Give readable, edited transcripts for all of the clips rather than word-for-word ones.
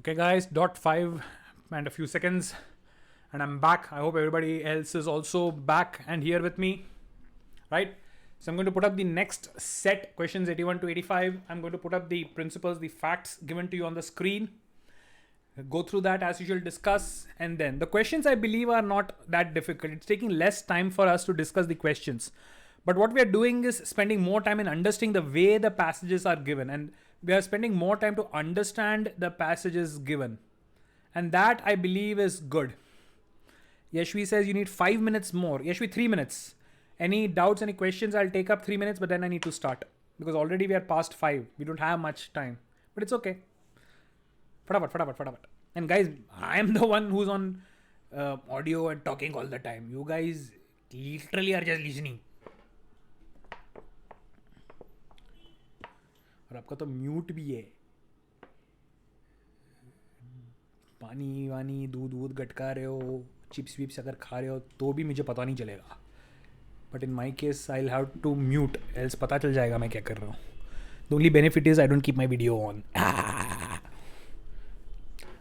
Okay, guys, dot five and a few seconds, and I'm back. I hope everybody else is also back and here with me, right? So I'm going to put up the next set questions 81 to 85. I'm going to put up the principles, the facts given to you on the screen. Go through that as usual, discuss, and then the questions I believe are not that difficult. It's taking less time for us to discuss the questions. But what we are doing is spending more time in understanding the way the passages are given, and we are spending more time to understand the passages given. And that I believe is good. Yashvi says you need 5 minutes more. Yashvi, 3 minutes. Any doubts, any questions? I'll take up 3 minutes, but then I need to start because already we are past 5. We don't have much time, but it's okay. Fatapat. And guys, I am the one who's on audio and talking all the time. You guys literally are just listening. और आपका तो mute भी है. पानी वानी दूध वूध गटका रहे हो, चिप्स विप्स अगर खा रहे हो तो भी मुझे पता नहीं चलेगा. But in my case I have to mute, else पता चल जाएगा मैं क्या कर रहा हूँ. The only benefit is I don't keep my video on.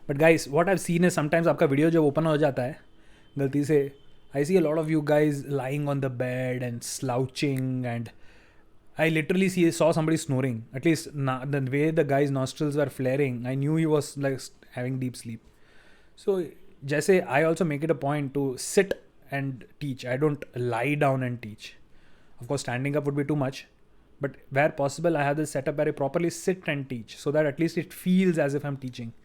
But guys, what I have seen is sometimes आपका वीडियो जब ओपन हो जाता है गलती से, I see a lot of you guys lying on the bed and slouching, and I literally saw somebody snoring. At least the way the guy's nostrils were flaring, I knew he was like having deep sleep. So, जैसे I also make it a point to sit and teach. I don't lie down and teach. Of course, standing up would be too much. But where possible, I have this setup where I properly sit and teach so that at least it feels as if I'm teaching.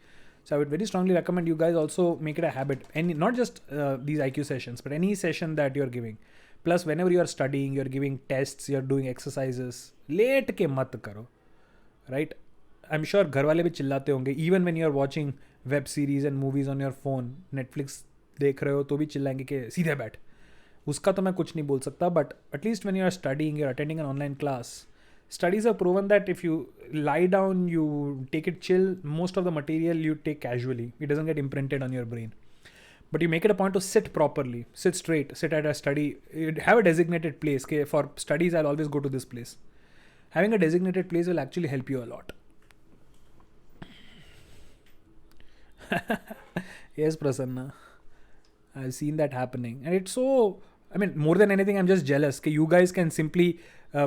So I would very strongly recommend you guys also make it a habit. And not just these IQ sessions, but any session that you're giving. Plus, whenever you are studying, you're giving tests, you're doing exercises, late के मत करो, right? I'm sure घर वाले भी चिल्लाते होंगे. Even when you're watching web series and movies on your phone, Netflix देख रहे हो तो भी चिल्लाएंगे कि सीधे बैठ. उसका तो मैं कुछ नहीं बोल सकता, but at least when you're studying, you're attending an online class, studies have proven that if you lie down, you take it chill, most of the material you take casually. It doesn't get imprinted on your brain. But you make it a point to sit properly, sit straight, sit at a study, have a designated place. Okay, for studies, I'll always go to this place. Having a designated place will actually help you a lot. Yes, Prasanna. I've seen that happening. And it's so, I mean, more than anything, I'm just jealous. Okay, you guys can simply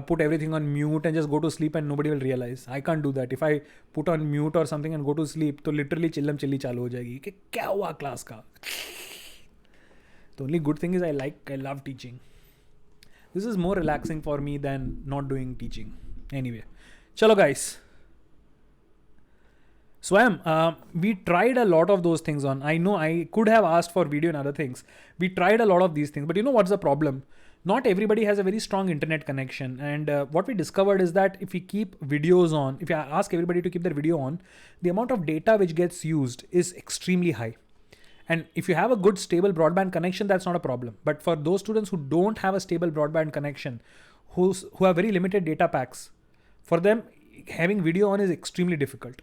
put everything on mute and just go to sleep and nobody will realize. I can't do that. If I put on mute or something and go to sleep, तो literally चिल्लम chilli चालू हो जाएगी कि क्या हुआ class का. The only good thing is I love teaching. This is more relaxing for me than not doing teaching. Anyway, chalo guys. Swam, we tried a lot of those things on. I know I could have asked for video and other things. We tried a lot of these things, but you know what's the problem? Not everybody has a very strong internet connection. And what we discovered is that if we keep videos on, if you ask everybody to keep their video on, the amount of data which gets used is extremely high. And if you have a good stable broadband connection, that's not a problem. But for those students who don't have a stable broadband connection, who have very limited data packs, for them, having video on is extremely difficult.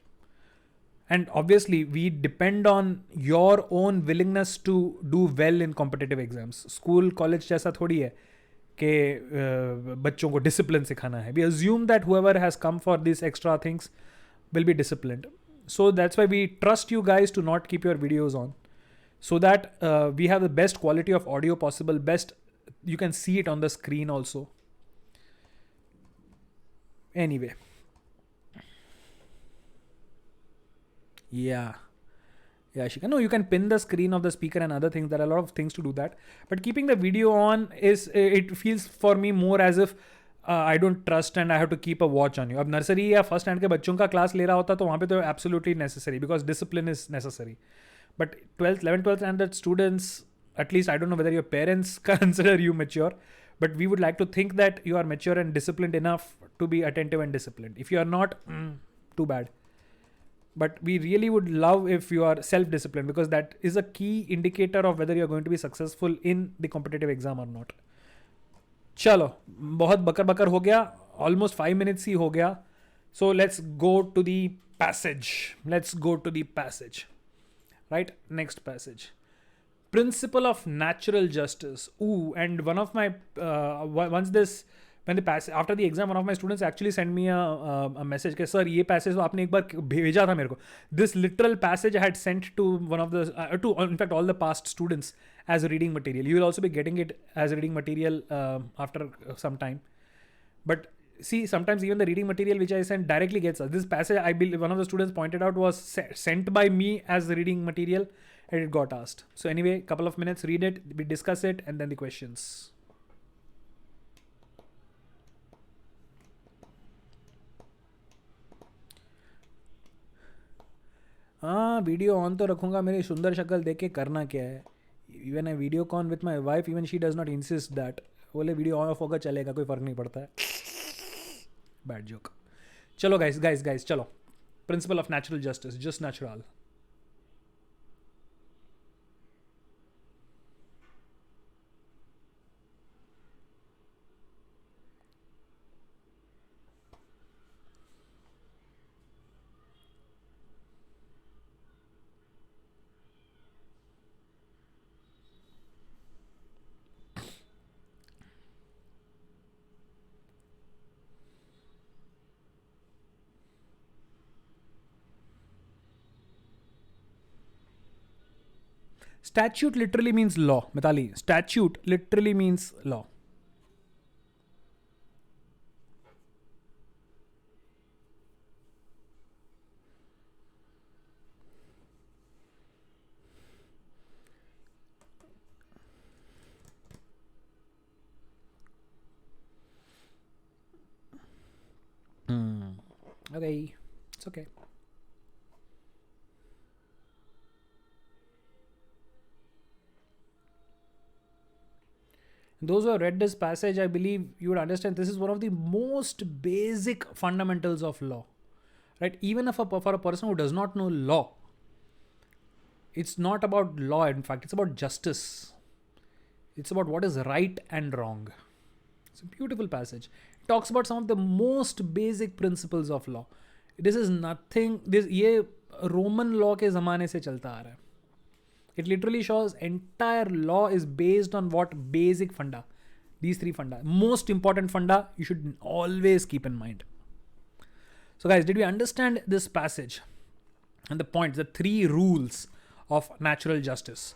And obviously, we depend on your own willingness to do well in competitive exams. School, college जैसा थोड़ी है कि बच्चों को discipline सिखाना है. We assume that whoever has come for these extra things will be disciplined. So that's why we trust you guys to not keep your videos on, so that we have the best quality of audio possible. Best, you can see it on the screen also. Anyway. Yeah, Shika. No, you can pin the screen of the speaker and other things. There are a lot of things to do that. But keeping the video on is, it feels for me more as if I don't trust and I have to keep a watch on you. अब nursery या first hand के बच्चों का class ले रहा होता तो वहाँ पे तो absolutely necessary, because discipline is necessary. But 12th, 11th, 12th standard students, at least I don't know whether your parents consider you mature, but we would like to think that you are mature and disciplined enough to be attentive and disciplined. If you are not, too bad. But we really would love if you are self-disciplined, because that is a key indicator of whether you're going to be successful in the competitive exam or not. Chalo, बहुत बकर हो गया. Almost 5 minutes ही हो गया. So let's go to the passage. Right? Next passage. Principle of natural justice. Ooh, and one of my, once this when the passage after the exam, one of my students actually sent me a message कि sir ये passage तो आपने एक बार भेजा था मेरे को. This literal passage I had sent to one of the to in fact all the past students as reading material. You will also be getting it as reading material after some time. But see, sometimes even the reading material which I sent directly gets us. This passage, I believe one of the students pointed out, was sent by me as reading material, and it got asked. So anyway, couple of minutes, read it, we discuss it, and then the questions. हाँ, video on तो रखूँगा, मेरी सुंदर शक्ल देख के करना क्या है. Even I video call with my wife, even she does not insist that. बोले वीडियो ऑन ऑफ होगा चलेगा, कोई फ़र्क नहीं पड़ता है. Bad joke. चलो गाइस चलो. Principle of natural justice, just natural. Statute literally means law, Mitali. Statute literally means law. Okay, it's okay. Those who have read this passage, I believe you would understand this is one of the most basic fundamentals of law, right? Even if for a person who does not know law, it's not about law. In fact, it's about justice. It's about what is right and wrong. It's a beautiful passage. It talks about some of the most basic principles of law. This is nothing. ये Roman law के ज़माने से चलता आ रहा है. It literally shows entire law is based on what basic funda. These three funda. Most important funda you should always keep in mind. So guys, did we understand this passage? And the points, the three rules of natural justice.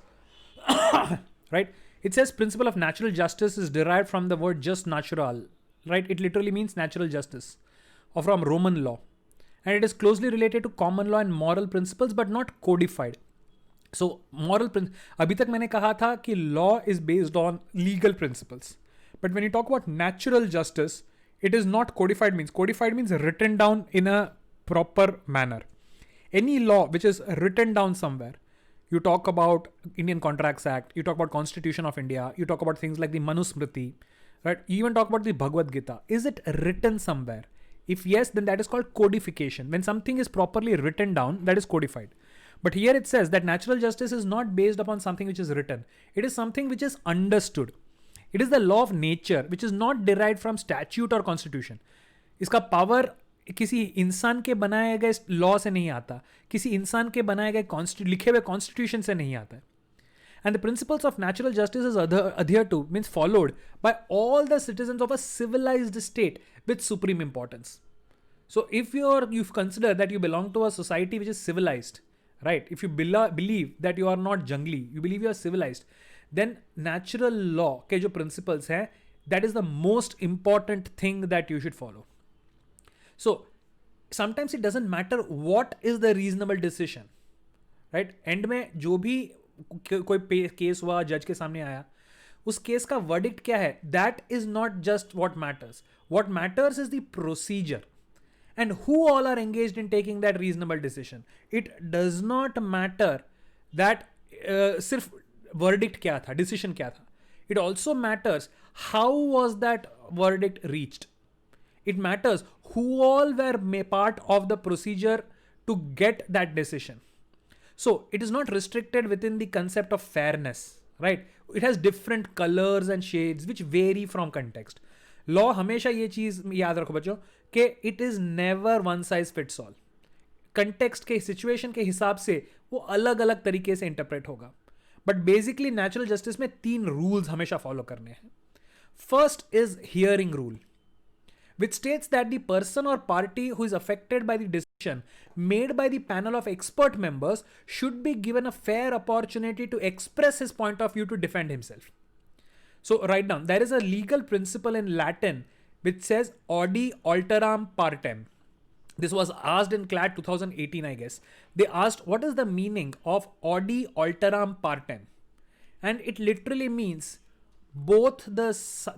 Right? It says principle of natural justice is derived from the word just natural. Right? It literally means natural justice. Or from Roman law. And it is closely related to common law and moral principles but not codified. So moral अभी तक मैंने कहा था कि law is based on legal principles, but when you talk about natural justice, it is not codified. Codified means written down in a proper manner. Any law which is written down somewhere, you talk about Indian Contracts Act, you talk about Constitution of India, you talk about things like the Manusmriti, right? You even talk about the Bhagavad Gita. Is it written somewhere? If yes, then that is called codification. When something is properly written down, that is codified. But here it says that natural justice is not based upon something which is written. It is something which is understood. It is the law of nature which is not derived from statute or constitution. इसका power किसी इंसान के बनाए गए law से नहीं आता, किसी इंसान के बनाए गए लिखे हुए कॉन्स्टिट्यूशन से नहीं आता है. And the principles of natural justice is adhered to, means followed by all the citizens of a civilized state with supreme importance. So if you consider that you belong to a society which is civilized, right? If you believe that you are not jungly, you believe you are civilized, then natural law के जो principles हैं, that is the most important thing that you should follow. So sometimes it doesn't matter what is the reasonable decision, right? End में जो भी कोई case हुआ, जज के सामने आया, उस केस का वर्डिक्ट क्या है, that is not just what matters. What matters is the procedure. And who all are engaged in taking that reasonable decision. It does not matter that सिर्फ verdict क्या था, decision क्या था. It also matters how was that verdict reached. It matters who all were part of the procedure to get that decision. So it is not restricted within the concept of fairness, right? It has different colors and shades which vary from context. Law हमेशा ये चीज याद रखो बच्चों कि it is never won size fits all. Context के situation के हिसाब से वो अलग अलग तरीके से इंटरप्रेट होगा. बट बेसिकली नेचुरल जस्टिस में 3 रूल्स हमेशा फॉलो करने हैं. First is hearing rule. which states that the person or party who is affected by the decision made by the panel of expert members should be given a fair opportunity to express his point of view to defend himself. So write down, there is a legal principle in Latin which says audi alteram partem. This was asked in CLAT 2018, I guess. They asked, what is the meaning of audi alteram partem? And it literally means both the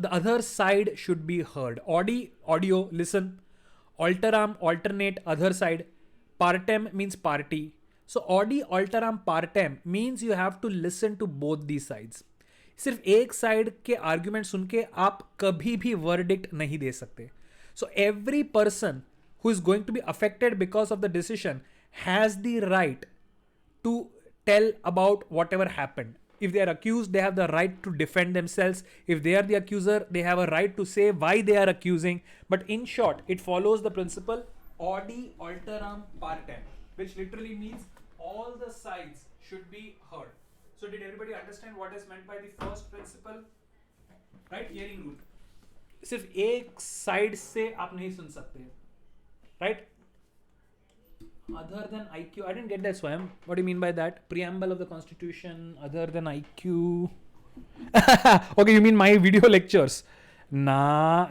other side should be heard. Audi, audio, listen. Alteram, alternate, other side. Partem means party. So audi alteram partem means you have to listen to both these sides. सिर्फ एक side के argument सुन के आप कभी भी verdict नहीं दे सकते. So every person who is going to be affected because of the decision has the right to tell about whatever happened. If they are accused, they have the right to defend themselves. If they are the accuser, they have a right to say why they are accusing. But in short, it follows the principle audi alteram partem, which literally means all the sides should be heard. So did everybody understand what is meant by the first principle? Right? Hearing rule. सिर्फ एक side से आप नहीं सुन सकते. Right? Other than IQ, I didn't get that, Swayam. What do you mean by that? Preamble of the Constitution, other than IQ. Okay, you mean my video lectures? Nah,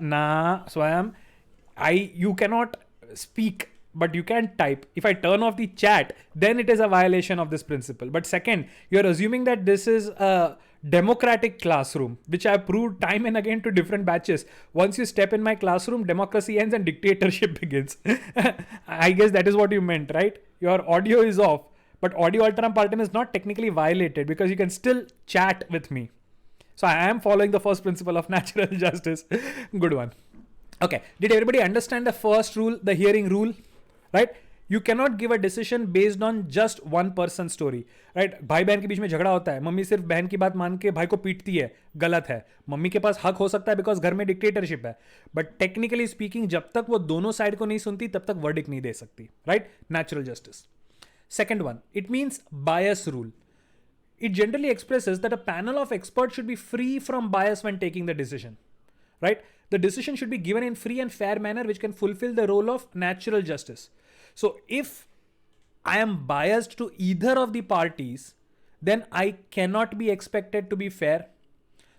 Swayam. You cannot speak, but you can type. If I turn off the chat, then it is a violation of this principle. But second, you're assuming that this is a democratic classroom, which I have proved time and again to different batches. Once you step in my classroom, democracy ends and dictatorship begins. I guess that is what you meant, right? Your audio is off, but audio alteram partem is not technically violated because you can still chat with me. So I am following the first principle of natural justice. Good one. Okay, did everybody understand the first rule, the hearing rule, right? You cannot give a decision based on just one person's story, right? भाई बहन के बीच में झगड़ा होता है, mummy सिर्फ बहन की बात मान के भाई को पीटती है, गलत है. मम्मी के पास हक हो सकता है बिकॉज घर में डिक्टेटरशिप है, बट टेक्निकली स्पीकिंग जब तक वो दोनों साइड को नहीं सुनती तब तक वर्डिक्ट नहीं दे सकती, right? Natural justice. Second one, it means bias rule. It generally expresses that a panel of experts should be free from bias when taking the decision, right? The decision should be given in free and fair manner which can fulfill the role of natural justice. So if I am biased to either of the parties, then I cannot be expected to be fair.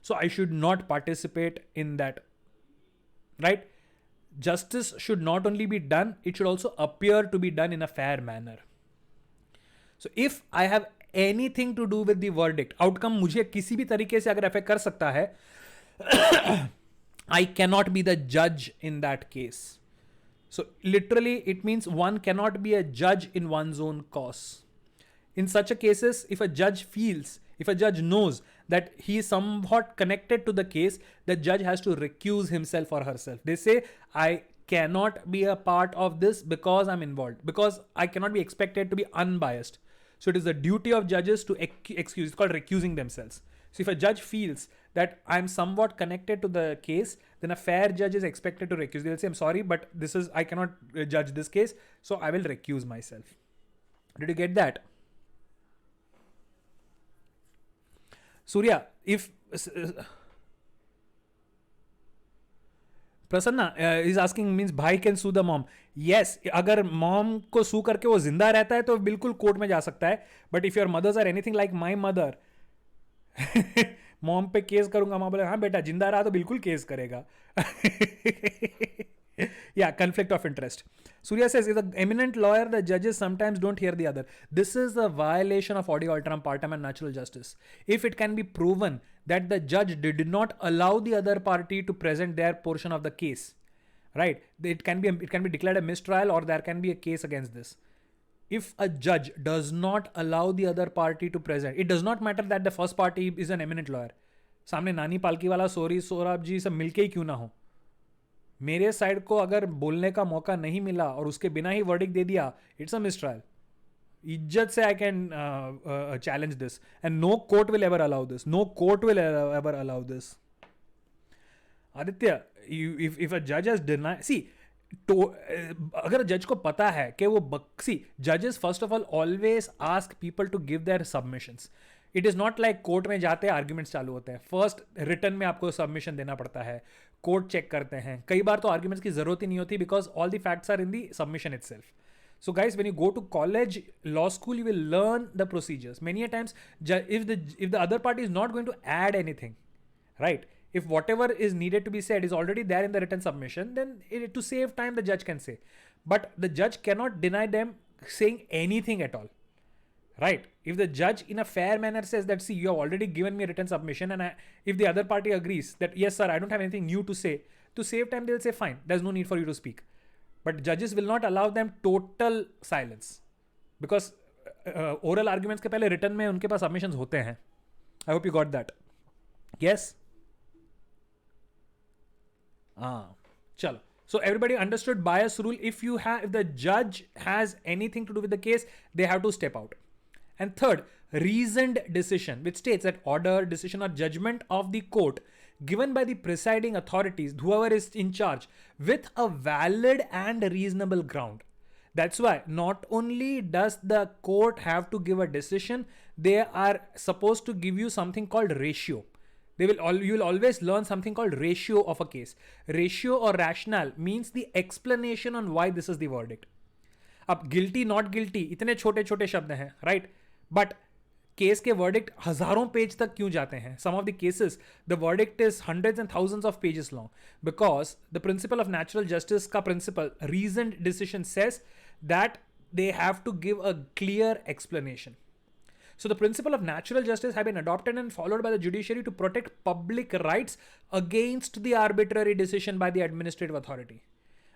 So I should not participate in that, right? Justice should not only be done, it should also appear to be done in a fair manner. So if I have anything to do with the verdict, outcome मुझे किसी भी तरीके से अगर affect कर सकता है, I cannot be the judge in that case. So literally it means one cannot be a judge in one's own cause. In such a cases, if a judge knows that he is somewhat connected to the case, the judge has to recuse himself or herself. They say, I cannot be a part of this because I'm involved, because I cannot be expected to be unbiased. So it is the duty of judges to excuse. It's called recusing themselves. So if a judge feels that I'm somewhat connected to the case, then a fair judge is expected to recuse. They'll say, I'm sorry, but I cannot judge this case, so I will recuse myself. Did you get that? Surya, if Prasanna is asking, means भाई can sue the mom. Yes, अगर mom को sue करके वो जिंदा रहता है तो बिल्कुल कोर्ट में जा सकता है. But if your mothers are anything like my mother, mom पे केस करूंगा, माँ बोले हाँ बेटा जिंदा रहा तो बिल्कुल केस करेगा. Yeah, conflict of interest. Surya says, if the eminent lawyer, the judges sometimes don't hear the other. This is a violation of audi alteram partem and natural justice. If it can be proven that the judge did not allow the other party to present their portion of the case, right? It can be declared a mistrial or there can be a case against this. If a judge does not allow the other party to present, it does not matter that the first party is an eminent lawyer. सामने नानी पालकी वाला sorry Sorab जी सब मिलके ही क्यों ना हो, मेरे साइड को अगर बोलने का मौका नहीं मिला और उसके बिना ही वर्डिक्ट दे दिया, इट्स अ मिसट्रायल. इज्जत से I can challenge this and no court will ever allow this. No court will ever allow this. Aditya, if a जज हैज डिनाइड, सी तो अगर जज को पता है कि वो जजेस first of all always ask people to give their submissions. It is not like court में जाते हैं आर्ग्यूमेंट्स चालू होते हैं. फर्स्ट रिटर्न में आपको सबमिशन देना पड़ता है. कोर्ट चेक करते हैं, कई बार तो आर्ग्यूमेंट्स की जरूरत ही नहीं होती because all the facts are in the submission itself. So guys, when you go to college, law school, you will learn the procedures. Many a times, if the other party is not going to add anything, right? If whatever is needed to be said is already there in the written submission, then to save time, the judge can say. But the judge cannot deny them saying anything at all, right? If the judge in a fair manner says that, see, you have already given me a written submission, and if the other party agrees that, yes, sir, I don't have anything new to say, to save time, they'll say, fine, there's no need for you to speak. But judges will not allow them total silence because oral arguments के पहले written में उनके पास submissions होते हैं. I hope you got that. Yes? चलो. So everybody understood bias rule. If the judge has anything to do with the case, they have to step out. And third, reasoned decision, which states that order, decision, or judgment of the court given by the presiding authorities, whoever is in charge, with a valid and reasonable ground. That's why not only does the court have to give a decision, they are supposed to give you something called ratio. You will always learn something called ratio of a case. Ratio or rationale means the explanation on why this is the verdict. अब guilty, not guilty, इतने छोटे छोटे शब्द हैं, right? But case के verdict हजारों page तक क्यों जाते हैं? Some of the cases, the verdict is hundreds and thousands of pages long because the principle of natural justice का principle, reasoned decision says that they have to give a clear explanation. So the principle of natural justice have been adopted and followed by the judiciary to protect public rights against the arbitrary decision by the administrative authority.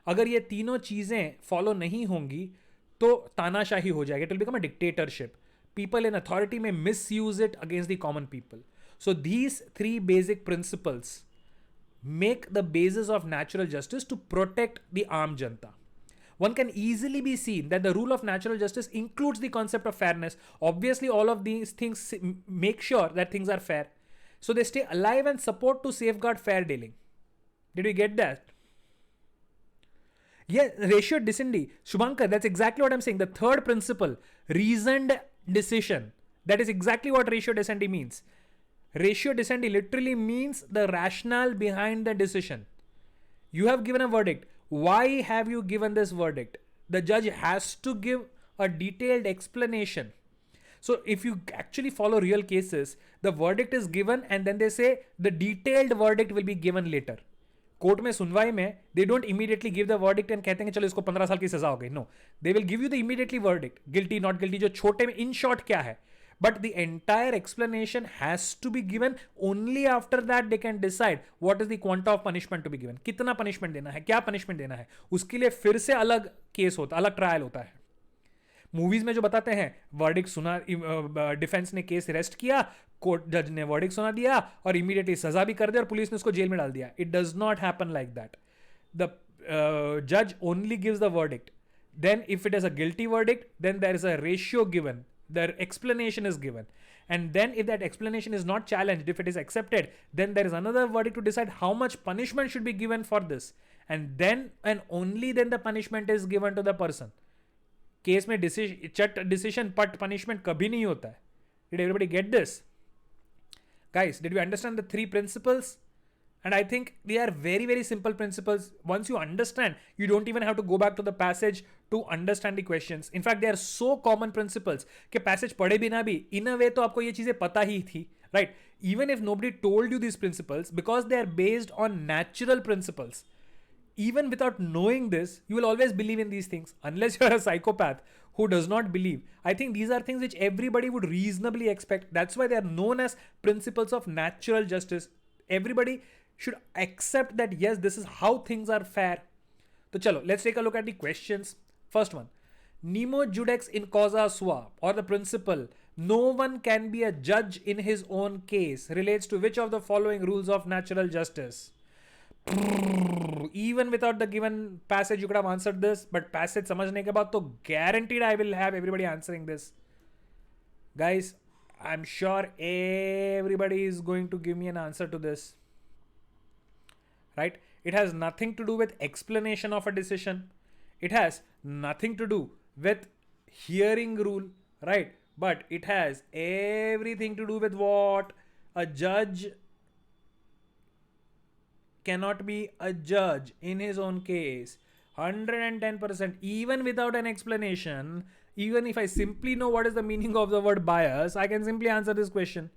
अगर ये तीनों चीजें follow नहीं होंगी तो तानाशाही हो जाएगी. It will become a dictatorship. People in authority may misuse it against the common people. So these three basic principles make the basis of natural justice to protect the aam janta. One can easily be seen that the rule of natural justice includes the concept of fairness. Obviously, all of these things make sure that things are fair. So they stay alive and support to safeguard fair dealing. Did we get that? Yeah, ratio decidendi. Shubhankar, that's exactly what I'm saying. The third principle, reasoned decision. That is exactly what ratio decidendi means. Ratio decidendi literally means the rationale behind the decision. You have given a verdict. Why have you given this verdict? The judge has to give a detailed explanation. So if you actually follow real cases, the verdict is given and then they say the detailed verdict will be given later. Court में सुनवाई में they don't immediately give the verdict and कहते हैं चलो इसको 15 साल की सजा हो गई. No, they will give you the immediately verdict, guilty not guilty, जो छोटे में इन शॉर्ट क्या है. But the entire explanation has to be given. Only after that they can decide what is the quantum of punishment to be given. कितना punishment देना है, क्या punishment देना है, उसके लिए फिर से अलग केस होता, अलग ट्रायल होता है. मूवीज में जो बताते हैं वर्डिक्ट सुना, डिफेंस ने केस अरेस्ट किया, कोर्ट जज ने वर्डिक्ट सुना दिया और इमीडिएटली सजा भी कर दिया और पुलिस ने उसको जेल में डाल दिया. It does not happen like that. The जज only gives the verdict. Then if it is a guilty verdict, then there is a ratio given, the explanation is given, and then if that explanation is not challenged, if it is accepted, then there is another verdict to decide how much punishment should be given for this, and then and only then the punishment is given to the person. Case में decision पट punishment कभी नहीं होता है. Did everybody get this? Guys, did we understand the three principles? And I think they are very, very simple principles. Once you understand, you don't even have to go back to the passage to understand the questions. In fact, they are so common principles कि passage पढ़े बिना भी in a way तो आपको ये चीजें पता ही थी, right? Even if nobody told you these principles, because they are based on natural principles, even without knowing this, you will always believe in these things. Unless you're a psychopath who does not believe. I think these are things which everybody would reasonably expect. That's why they are known as principles of natural justice. Everybody should accept that, yes, this is how things are fair. So chalo, let's take a look at the questions. First one, nemo judex in causa sua, or the principle, no one can be a judge in his own case, relates to which of the following rules of natural justice? Even without the given passage, you could have answered this, but passage समझने के बाद तो guaranteed I will have everybody answering this. Guys, I'm sure everybody is going to give me an answer to this. Right? It has nothing to do with explanation of a decision. It has nothing to do with hearing rule, right? But it has everything to do with what? A judge cannot be a judge in his own case. 110%, even without an explanation, even if I simply know what is the meaning of the word bias, I can simply answer this question.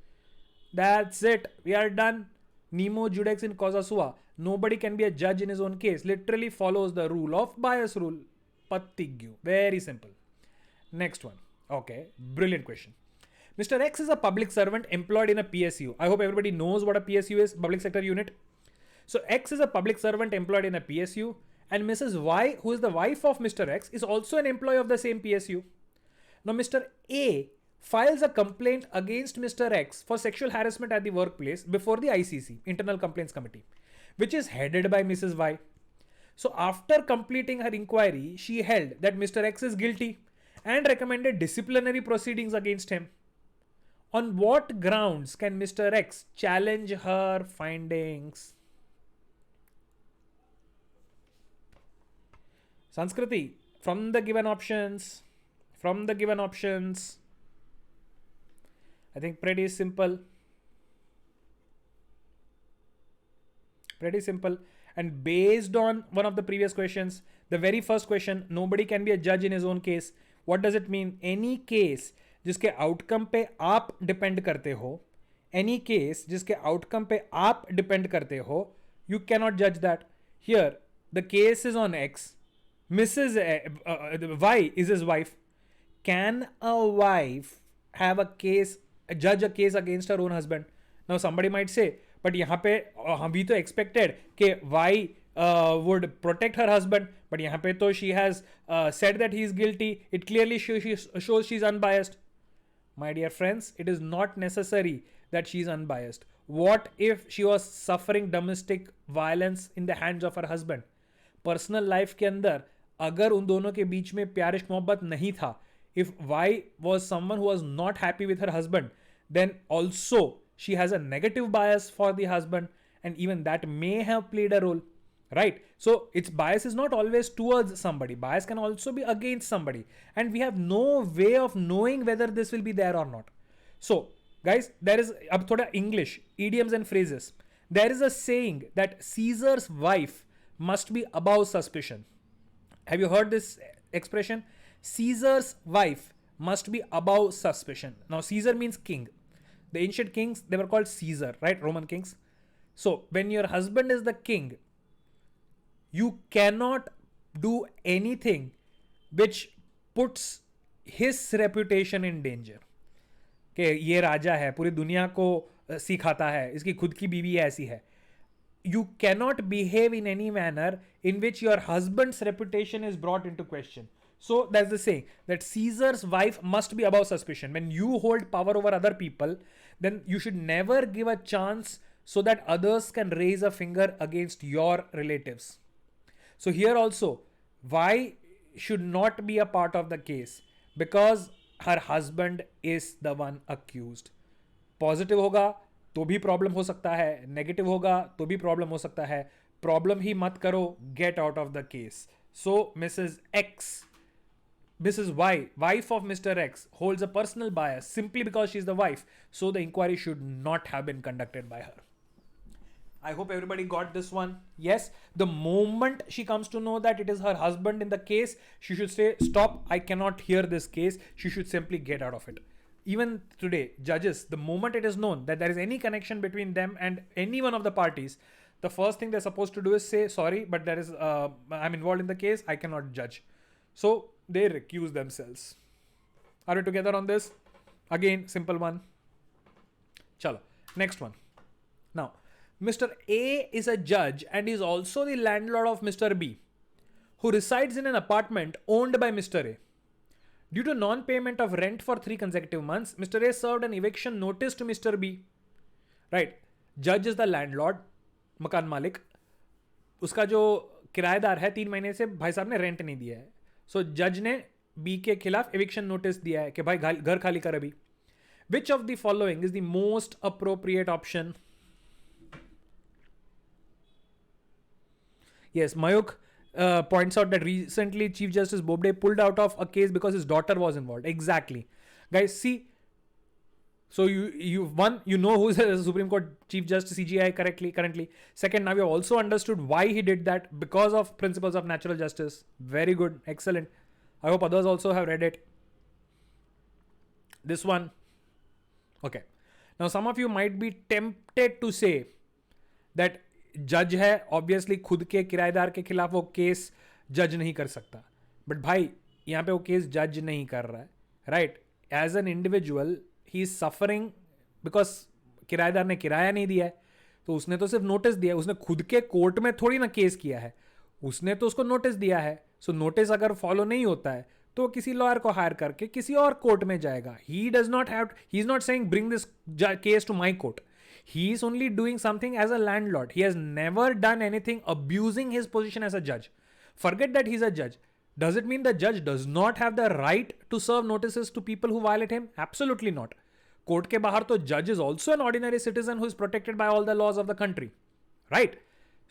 That's it. We are done. Nemo judex in causa sua. Nobody can be a judge in his own case. Literally follows the rule of bias rule. Patigyu. Very simple. Next one. Okay. Brilliant question. Mr. X is a public servant employed in a PSU. I hope everybody knows what a PSU is, public sector unit. So X is a public servant employed in a PSU, and Mrs. Y, who is the wife of Mr. X, is also an employee of the same PSU. Now Mr. A files a complaint against Mr. X for sexual harassment at the workplace before the ICC, Internal Complaints Committee, which is headed by Mrs. Y. So after completing her inquiry, she held that Mr. X is guilty and recommended disciplinary proceedings against him. On what grounds can Mr. X challenge her findings? Sanskriti, from the given options, I think pretty simple. And based on one of the previous questions, the very first question, nobody can be a judge in his own case. What does it mean? Any case जिसके outcome पे आप depend करते हो, any case जिसके outcome पे आप depend करते हो, यू कैनॉट जज that. Here the case is on x, Mrs. Y is his wife. Can a wife have a case, judge a case against her own husband? Now somebody might say, but यहाँ पे we तो expected कि Y would protect her husband, but यहाँ पे तो she has said that he is guilty. It clearly shows she's unbiased. My dear friends, it is not necessary that she is unbiased. What if she was suffering domestic violence in the hands of her husband? Personal life के अंदर अगर उन दोनों के बीच में प्यारिश मोहब्बत नहीं था, if Y was someone who was not happy with her husband, then also she has a negative bias for the husband, and even that may have played a role. Right? So its bias is not always towards somebody. Bias can also be against somebody. And we have no way of knowing whether this will be there or not. So, guys, there is ab thoda English, idioms and phrases. There is a saying that Caesar's wife must be above suspicion. Have you heard this expression? Caesar's wife must be above suspicion. Now, Caesar means king. The ancient kings, they were called Caesar, right? Roman kings. So, when your husband is the king, you cannot do anything which puts his reputation in danger. कि ये राजा है, पूरी दुनिया को सिखाता है, इसकी खुद की बीवी ऐसी है. You cannot behave in any manner in which your husband's reputation is brought into question. So that's the saying that Caesar's wife must be above suspicion. When you hold power over other people, then you should never give a chance so that others can raise a finger against your relatives. So here also, why should not be a part of the case? Because her husband is the one accused. Positive होगा तो भी problem हो सकता है, negative होगा तो भी problem हो सकता है. प्रॉब्लम ही मत करो, get out of the case. So Mrs. Y, wife of Mr. X, holds a personal bias simply because she is the wife. So the inquiry should not have been conducted by her. I hope everybody got this one. Yes, the moment she comes to know that it is her husband in the case, she should say, stop, I cannot hear this case. She should simply get out of it. Even today, judges, the moment it is known that there is any connection between them and any one of the parties, the first thing they're supposed to do is say, sorry, but there is, I'm involved in the case, I cannot judge. So they recuse themselves. Are we together on this? Again, simple one. Chalo, next one. Now, Mr. A is a judge and is also the landlord of Mr. B, who resides in an apartment owned by Mr. A. Due to non-payment of rent for 3 consecutive months, Mr. A served an eviction notice to Mr. B. Right? Judge is the landlord, मकान मालिक. उसका जो किराएदार है 3 महीने से भाई साहब ने रेंट नहीं दिया है. सो जज ने बी के खिलाफ एविक्शन नोटिस दिया है कि भाई घर खाली कर अभी. Which of the following is the most appropriate option? Yes, Mayuk points out that recently Chief Justice Bobde pulled out of a case because his daughter was involved. Exactly. Guys, see, So you one, you know who is the Supreme Court Chief Justice CGI correctly currently. Second, now you have also understood why he did that, because of principles of natural justice. Very good, excellent. I hope others also have read it. This one. Okay. Now some of you might be tempted to say that जज है, obviously खुद के किराएदार के खिलाफ वो case जज नहीं कर सकता. बट भाई यहाँ पे वो केस जज नहीं कर रहा है, right? As an individual he is suffering because किराएदार ने किराया नहीं दिया है. तो उसने तो सिर्फ नोटिस दिया है, उसने खुद के कोर्ट में थोड़ी ना केस किया है, उसने तो उसको नोटिस दिया है. सो नोटिस अगर फॉलो नहीं होता है तो किसी लॉयर को हायर करके किसी और कोर्ट में जाएगा. He does not have, he is not saying bring this case to my court. He is only doing something as a landlord. He has never done anything abusing his position as a judge. Forget that he's a judge. Does it mean the judge does not have the right to serve notices to people who violate him? Absolutely not. Court ke bahar to judge is also an ordinary citizen who is protected by all the laws of the country. Right?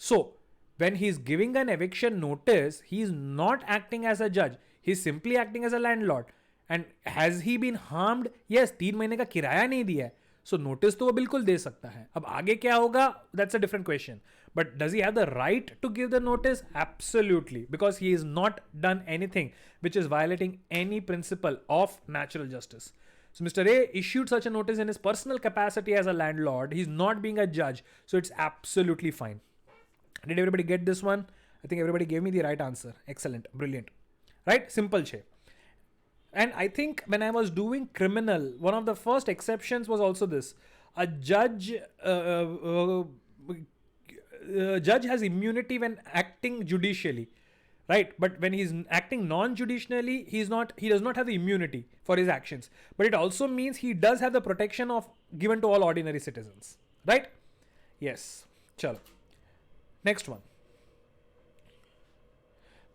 So, when he is giving an eviction notice, he is not acting as a judge. He is simply acting as a landlord. And has he been harmed? Yes, 3 महीने का किराया नहीं दिया है. सो notice तो वो बिल्कुल दे सकता है. अब आगे क्या होगा, that's a different question. But does he have the right to give the notice? Absolutely, because he is not done anything which is violating any principle of natural justice. So Mr. A issued such a notice in his personal capacity as a landlord. He's not being a judge. So it's absolutely fine. Did everybody get this one? I think everybody gave me the right answer. Excellent. Brilliant. Right? Simple che. And I think when I was doing criminal, one of the first exceptions was also this. A judge has immunity when acting judicially, right? But when he's acting non-judicially, he does not have the immunity for his actions. But it also means he does have the protection of given to all ordinary citizens, right? Yes. Chalo. Next one.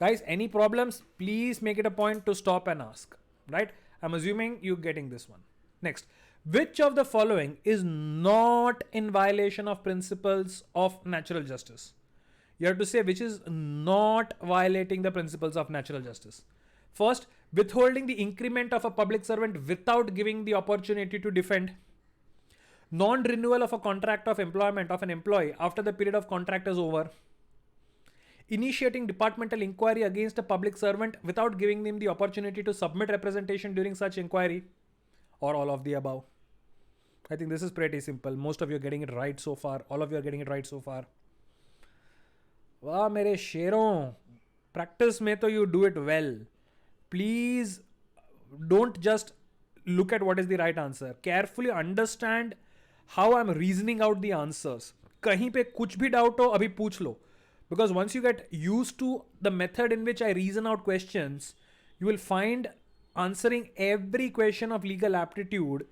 Guys, any problems, please make it a point to stop and ask. Right? I'm assuming you're getting this one. Next, which of the following is not in violation of principles of natural justice? You have to say which is not violating the principles of natural justice. First, withholding the increment of a public servant without giving the opportunity to defend. Non-renewal of a contract of employment of an employee after the period of contract is over. Initiating departmental inquiry against a public servant without giving them the opportunity to submit representation during such inquiry, or all of the above. I think this is pretty simple. Most of you are getting it right so far. All of you are getting it right so far. Wow, mere sheron. Practice mein to you do it well. Please don't just look at what is the right answer. Carefully understand how I'm reasoning out the answers. कहीं पे कुछ भी doubt हो अभी पूछ लो. Because once you get used to the method in which I reason out questions, you will find answering every question of legal aptitude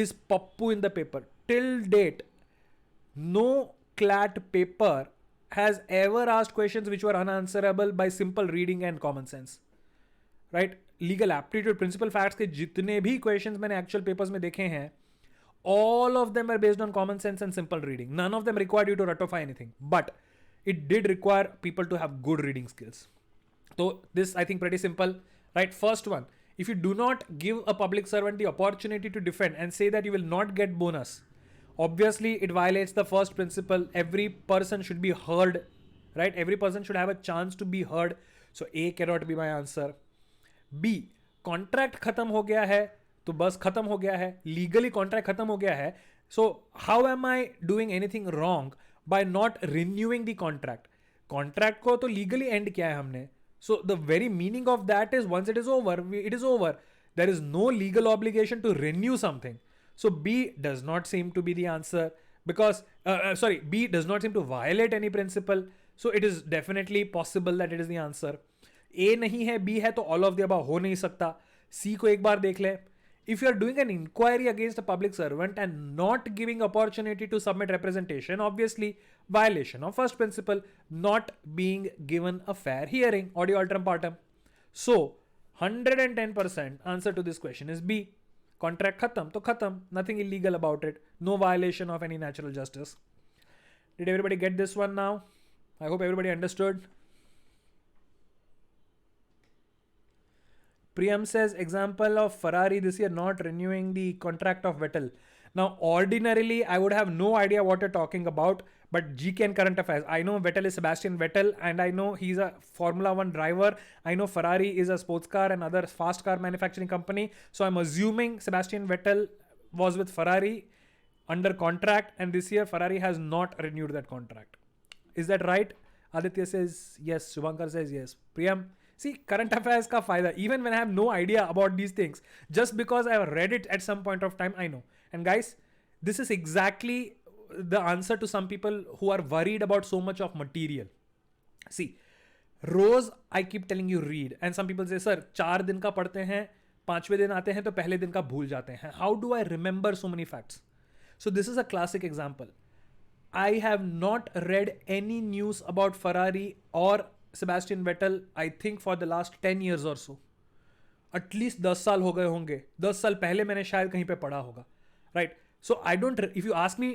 is pappu in the paper. Till date, no CLAT paper has ever asked questions which were unanswerable by simple reading and common sense. Right? Legal aptitude, principal facts के जितने भी questions मैंने actual papers में देखे हैं, all of them are based on common sense and simple reading. None of them required you to ratify anything. But it did require people to have good reading skills. So this, I think, pretty simple, right? First one, if you do not give a public servant the opportunity to defend and say that you will not get bonus, obviously it violates the first principle. Every person should be heard, right? Every person should have a chance to be heard. So A cannot be my answer. B, contract खत्म हो गया है तो बस खत्म हो गया है. Legally contract खत्म हो गया है. So how am I doing anything wrong by not renewing the contract? Contract को तो legally end किया है हमने. So the very meaning of that is once it is over, it is over. There is no legal obligation to renew something. So B does not seem to be the answer because, B does not seem to violate any principle. So it is definitely possible that it is the answer. A नहीं है, B है तो all of the above हो नहीं सकता. C को एक बार देख ले. If you are doing an inquiry against a public servant and not giving opportunity to submit representation, obviously violation of first principle, not being given a fair hearing, audio alteram partem. So 110% answer to this question is B. Contract khatam to khatam, nothing illegal about it, no violation of any natural justice. Did everybody get this one now? I hope everybody understood. Priyam says, example of Ferrari this year not renewing the contract of Vettel. Now, ordinarily, I would have no idea what you're talking about, but GK and current affairs. I know Vettel is Sebastian Vettel, and I know he's a Formula One driver. I know Ferrari is a sports car and other fast car manufacturing company. So I'm assuming Sebastian Vettel was with Ferrari under contract, and this year Ferrari has not renewed that contract. Is that right? Aditya says yes. Shubhankar says yes. Priyam, see, current affairs ka fayda. Even when I have no idea about these things, just because I have read it at some point of time, I know. And guys, this is exactly the answer to some people who are worried about so much of material. See, रोज I keep telling you read and some people say sir 4 दिन का पढ़ते हैं, 5वें दिन आते हैं तो पहले दिन का भूल जाते हैं. How do I remember so many facts? So this is a classic example. I have not read any news about Ferrari or Sebastian Vettel, I think for the last 10 years or so. At least 10 साल हो गए होंगे. 10 साल पहले मैंने शायद कहीं पे पढ़ा होगा. Right? So I don't, if you ask me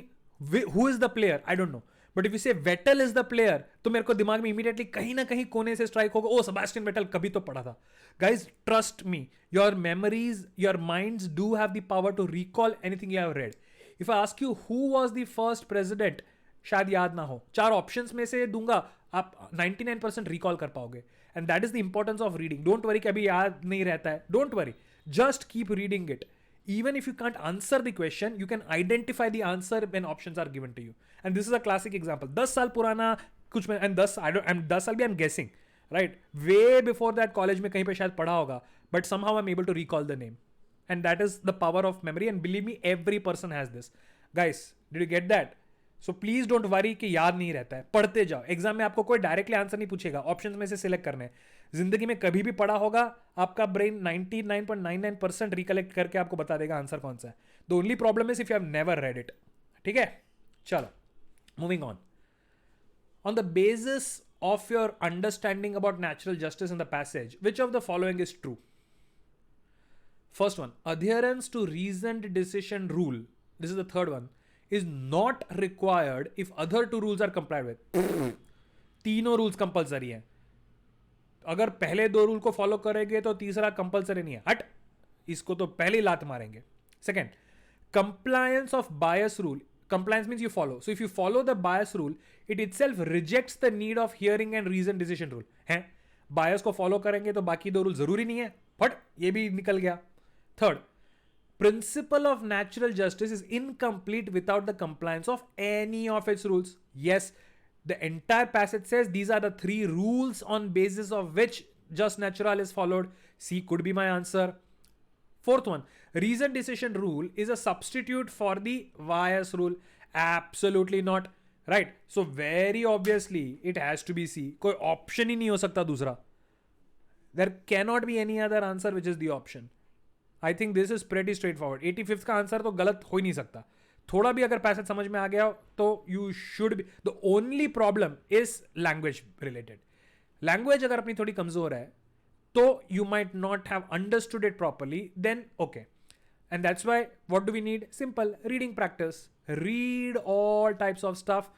who is the player, I don't know. But if you say Vettel is the player, तो मेरे को दिमाग में immediately कहीं ना कहीं कोने से स्ट्राइक होगा, ओ Sebastian Vettel कभी तो पढ़ा था. Guys, trust me, your memories, your minds do have the power to recall anything you have read. If I ask you who was the first president, शायद याद ना हो. 4 ऑप्शंस में से दूंगा, आप 99% रिकॉल कर पाओगे. And that is the importance of reading. Don't worry कि अभी याद नहीं रहता है. Don't worry, just keep reading it. Even if you can't answer the question, you can identify the answer when options are given to you. And this is a classic example. 10 साल पुराना कुछ में, and 10 I don't, I'm 10 साल भी I'm guessing, right? Way before that college में कहीं पे शायद पढ़ा होगा, but somehow I'm able to recall the name. And that is the power of memory. And believe me, every person has this. Guys, did you get that? So please don't worry कि याद नहीं रहता है. पढ़ते जाओ. Exam में आपको कोई डायरेक्टली आंसर नहीं पूछेगा, ऑप्शंस में से सिलेक्ट करने हैं. जिंदगी में कभी भी पढ़ा होगा, आपका ब्रेन 99.99% रिकलेक्ट करके आपको बता देगा आंसर कौन सा है. The only problem is if you have never read it. ठीक है, चलो moving on. On the basis of your understanding about natural justice in the passage, which of the following is true? First one, adherence to reasoned decision rule. This is the third one. Is not required if other 2 rules are complied with. तीनों rules compulsory हैं. अगर पहले 2 rule को follow करेंगे तो तीसरा compulsory नहीं है. हट, इसको तो पहले ही लात मारेंगे. Second, compliance of bias rule. Compliance means you follow. So if you follow the bias rule, it itself rejects the need of hearing and reason decision rule. हैं, bias को follow करेंगे तो बाकी 2 रूल जरूरी नहीं है. फट, ये भी निकल गया. Third, principle of natural justice is incomplete without the compliance of any of its rules. Yes, the entire passage says these are the 3 rules on basis of which just natural is followed. C could be my answer. Fourth one, reason decision rule is a substitute for the bias rule. Absolutely not. Right? So very obviously it has to be C. कोई option ही नहीं हो सकता दूसरा. There cannot be any other answer which is the option. I think this is pretty straightforward. 85th का answer तो गलत हो ही नहीं सकता. थोड़ा भी अगर पैसेज समझ में आ गया तो you should be. The only problem is language related. Language अगर अपनी थोड़ी कमजोर है तो you might not have understood it properly, then okay. And that's why what do we need? Simple reading practice. Read all types of stuff.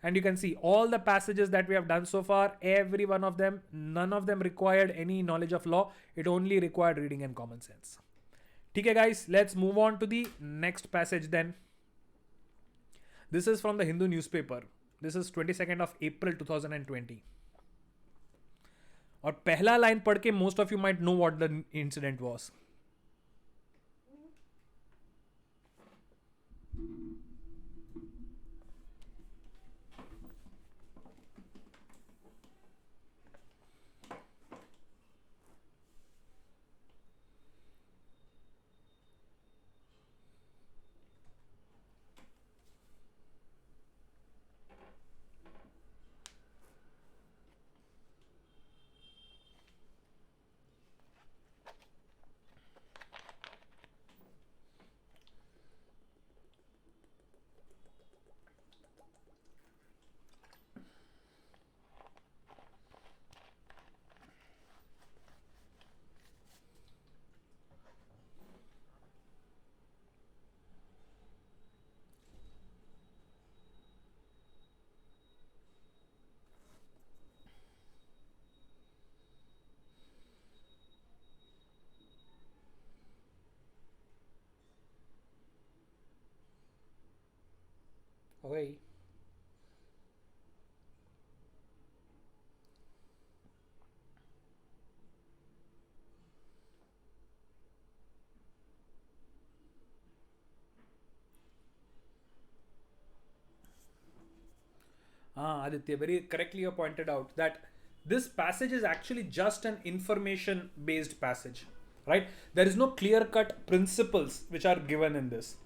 And you can see all the passages that we have done so far, every one of them, none of them required any knowledge of law. It only required reading and common sense. Okay guys, let's move on to the next passage then. This is from the Hindu newspaper. This is 22nd of April 2020. और पहला line पढ़ के most of you might know what the incident was. वही Ah, Aditya, very correctly you pointed out that this passage is actually just an information based passage, right? There is no clear cut principles which are given in this.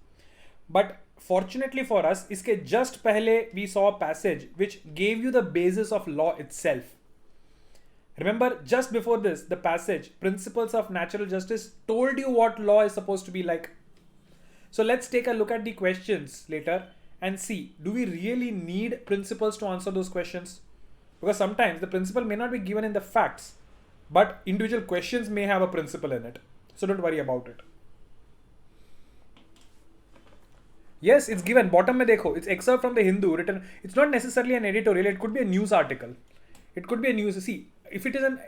But fortunately for us, iske just pehle we saw a passage which gave you the basis of law itself. Remember, just before this, the passage, Principles of Natural Justice, told you what law is supposed to be like. So let's take a look at the questions later and see, do we really need principles to answer those questions? Because sometimes the principle may not be given in the facts, but individual questions may have a principle in it. So don't worry about it. Yes, it's given. Bottom mein dekho. It's excerpt from the Hindu written. It's not necessarily an editorial. It could be a news article. It could be a news. See, if it is an,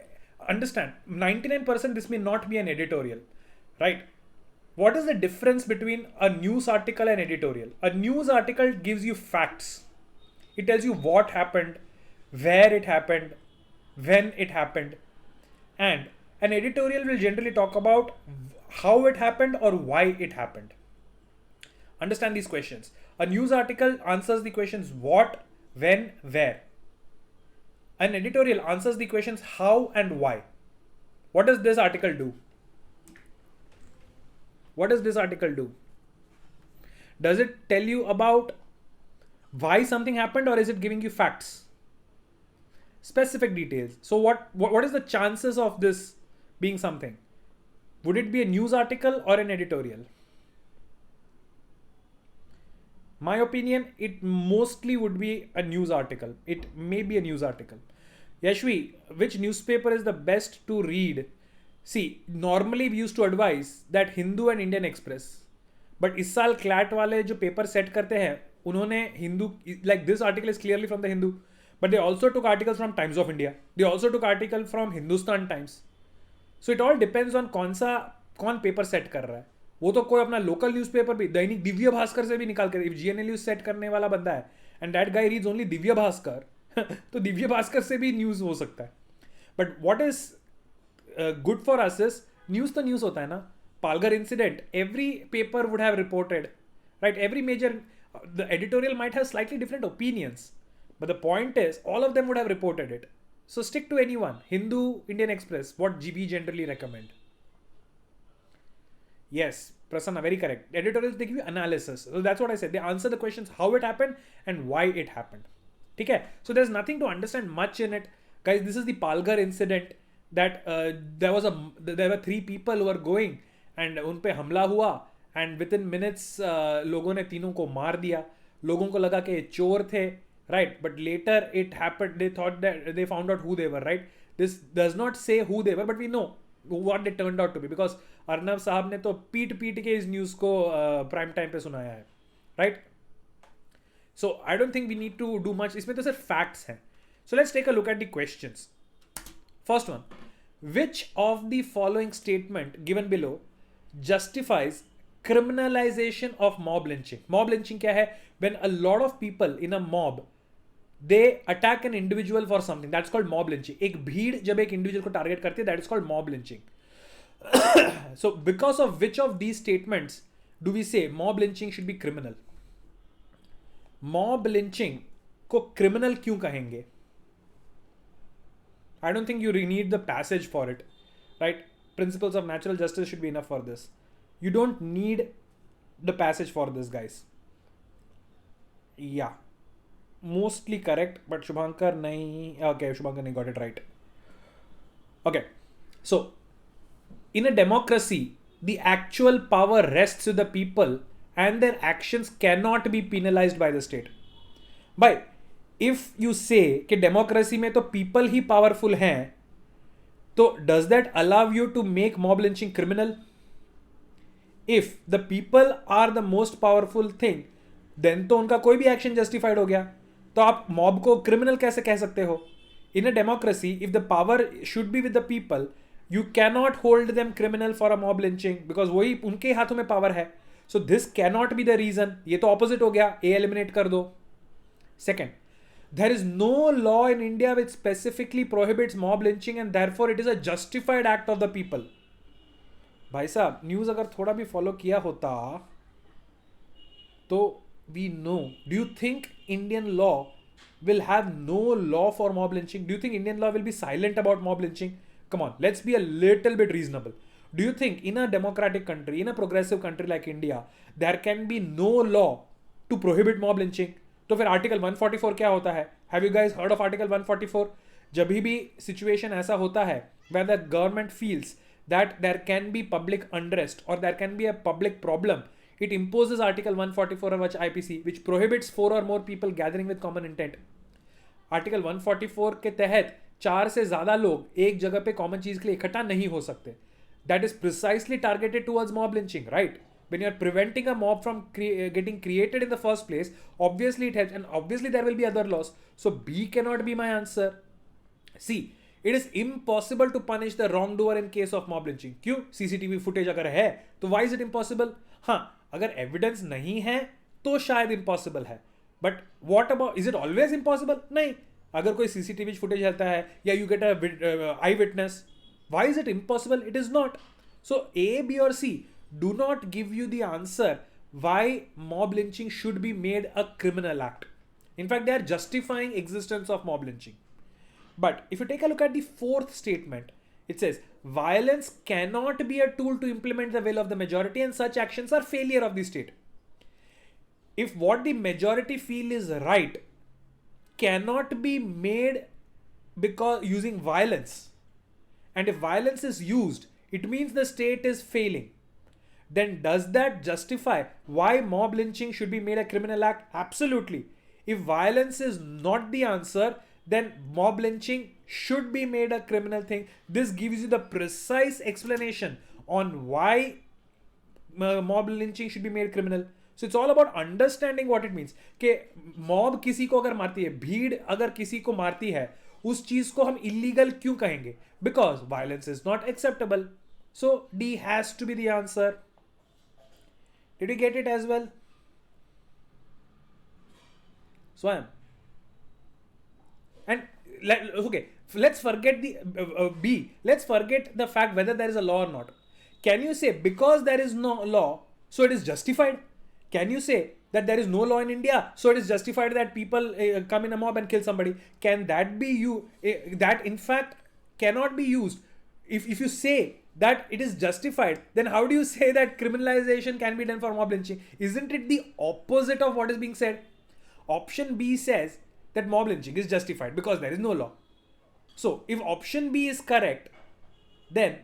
understand, 99% this may not be an editorial, right? What is the difference between a news article and editorial? A news article gives you facts. It tells you what happened, where it happened, when it happened. And an editorial will generally talk about how it happened or why it happened. Understand these questions. A news article answers the questions what, when, where. An editorial answers the questions how and why. What does this article do? What does this article do? Does it tell you about why something happened, or is it giving you facts? Specific details. So what is the chances of this being something? Would it be a news article or an editorial? My opinion, it mostly would be a news article. It may be a news article. Yashvi, which newspaper is the best to read? See, normally we used to advise that Hindu and Indian Express. But इस साल CLAT वाले जो paper set करते हैं उन्होंने Hindu, like this article is clearly from the Hindu, but they also took articles from Times of India. They also took article from Hindustan Times. So it all depends on कौन paper set कर रहा है. वो तो कोई अपना local newspaper भी दैनिक दिव्य भास्कर से भी निकाल कर, इफ जीएनएल न्यूज सेट करने वाला बंदा है and that guy reads only Divya Bhaskar तो दिव्य भास्कर से भी न्यूज़ हो सकता है. But what is good for us is news तो न्यूज़ होता है ना. Palghar incident, every paper would have reported, right? Every major, the editorial might have slightly different opinions, but the point is all of them would have reported it. So stick to anyone. Hindu, Indian Express, what GB generally recommend. Yes, Prasanna, very correct. Editorials, they give you analysis. So that's what I said. They answer the questions how it happened and why it happened. Okay? So there's nothing to understand much in it. Guys, this is the Palghar incident that there were 3 people who were going and उन पे हमला हुआ and within minutes लोगों ने तीनों को मार दिया. लोगों को लगा कि ये चोर थे, right? But later it happened, they thought that they found out who they were, right? This does not say who they were, but we know what they turned out to be because Arnab साहब ने तो पीट के इस news को prime time पे सुनाया है, right? So I don't think we need to do much. इसमें तो सिर्फ facts हैं. So let's take a look at the questions. First one, which of the following statement given below justifies criminalization of mob lynching? Mob lynching क्या है? When a lot of people in a mob they attack an individual for something, that's called mob lynching. एक भीड़ जब एक individual को target करती है, that is called mob lynching. So because of which of these statements do we say mob lynching should be criminal? Mob lynching को criminal क्यों कहेंगे? I don't think you need the passage for it, right? Principles of natural justice should be enough for this. You don't need the passage for this, guys. Yeah. Mostly correct, but Shubhankar nahi. Okay, Shubhankar nahi got it right. Okay, so in a democracy, the actual power rests with the people and their actions cannot be penalized by the state. By if you say कि democracy में तो people ही powerful हैं, तो does that allow you to make mob lynching criminal? If the people are the most powerful thing, then तो उनका कोई भी action justified हो गया. तो आप मॉब को क्रिमिनल कैसे कह सकते हो? In a democracy if the power should be with the people, you cannot hold them criminal for a mob lynching because वही उनके हाथों में पावर है. So this cannot be the reason. ये तो ऑपोजिट हो गया, ए एलिमिनेट कर दो. Second, there is no law in India which specifically prohibits mob lynching and therefore it is a justified act of the people. भाई साहब news अगर थोड़ा भी फॉलो किया होता तो we know. Do you think Indian law will have no law for mob lynching? Do you think Indian law will be silent about mob lynching? Come on, let's be a little bit reasonable. Do you think in a democratic country, in a progressive country like India, there can be no law to prohibit mob lynching? तो फिर article 144 क्या होता है? Have you guys heard of article 144? जब भी situation ऐसा होता है where the government feels that there can be public unrest or there can be a public problem, it imposes Article 144 of IPC which prohibits 4 or more people gathering with common intent. Article 144 के तहत 4 से ज़्यादा लोग एक जगह पे common चीज़ के लिए इकट्ठा नहीं हो सकते. That is precisely targeted towards mob lynching, right? When you are preventing a mob from getting created in the first place, obviously it helps, and obviously there will be other laws. So B cannot be my answer. C, it is impossible to punish the wrongdoer in case of mob lynching. क्यों? CCTV footage अगर है तो why is it impossible? हाँ, अगर evidence नहीं है तो शायद impossible है. But what about, is it always impossible? नहीं. अगर कोई CCTV footage रहता है या you get a eyewitness, why is it impossible? It is not. So A, B or C do not give you the answer why mob lynching should be made a criminal act. In fact, they are justifying existence of mob lynching. But if you take a look at the fourth statement, it says violence cannot be a tool to implement the will of the majority and such actions are failure of the state. If what the majority feel is right cannot be made because using violence, and if violence is used, it means the state is failing, then does that justify why mob lynching should be made a criminal act? Absolutely. If violence is not the answer, then mob lynching should be made a criminal thing. This gives you the precise explanation on why mob lynching should be made criminal. So it's all about understanding what it means. कि mob किसी को अगर मारती है, भीड़ अगर किसी को मारती है, उस चीज को हम illegal क्यों कहेंगे? Because violence is not acceptable. So D has to be the answer. Did you get it as well? Swam. And okay, let's forget the B. Let's forget the fact whether there is a law or not. Can you say because there is no law, so it is justified? Can you say that there is no law in India, so it is justified that people come in a mob and kill somebody? Can that be you? That in fact cannot be used. If you say that it is justified, then how do you say that criminalization can be done for mob lynching? Isn't it the opposite of what is being said? Option B says that mob lynching is justified because there is no law. So if option B is correct, then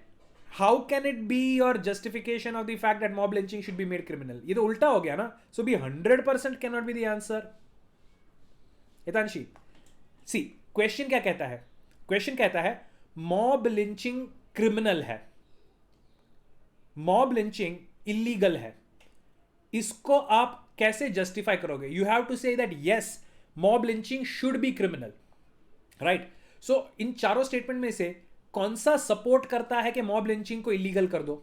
how can it be your justification of the fact that mob lynching should be made criminal? ये तो उल्टा हो गया ना. So B 100% cannot be the answer. Hitanshi, see, question क्या कहता है? Question कहता है mob lynching criminal है, mob lynching illegal है. इसको आप कैसे justify करोगे? You have to say that yes, mob lynching should be criminal, right? So इन चारों statement में से कौन सा सपोर्ट करता है कि मॉब लिंचिंग को इलीगल कर दो?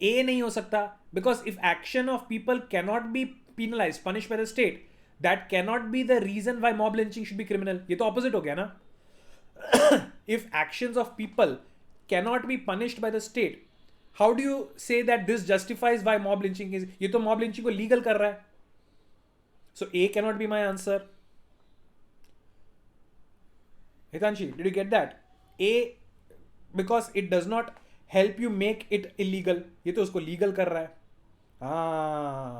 ए नहीं हो सकता, because if action of people cannot be penalized, punished by the state, that cannot be the reason why mob lynching should be criminal. ये तो ऑपोजिट हो गया ना. If actions of people cannot be punished by the state, how do you say that this justifies why mob lynching is? ये तो mob lynching को legal कर रहा है. So A cannot be my answer. Hitanshi, did you get that? A because it does not help you make it illegal, ये तो उसको legal कर रहा है.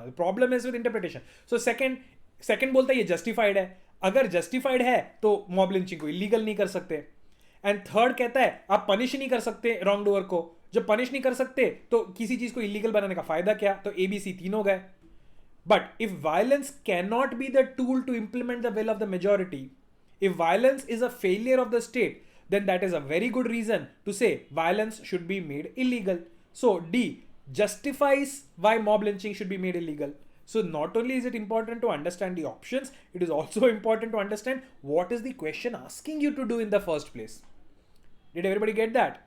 the problem is with interpretation. So second बोलता है ये justified है. अगर justified है तो mob lynching को illegal नहीं कर सकते. And third कहता है आप punish नहीं कर सकते wrong doer को. जब punish नहीं कर सकते तो किसी चीज को illegal बनाने का फायदा क्या? तो ABC तीनों गए. But if violence cannot be the tool to implement the will of the majority, if violence is a failure of the state, then that is a very good reason to say violence should be made illegal. So D justifies why mob lynching should be made illegal. So not only is it important to understand the options, it is also important to understand what is the question asking you to do in the first place. Did everybody get that?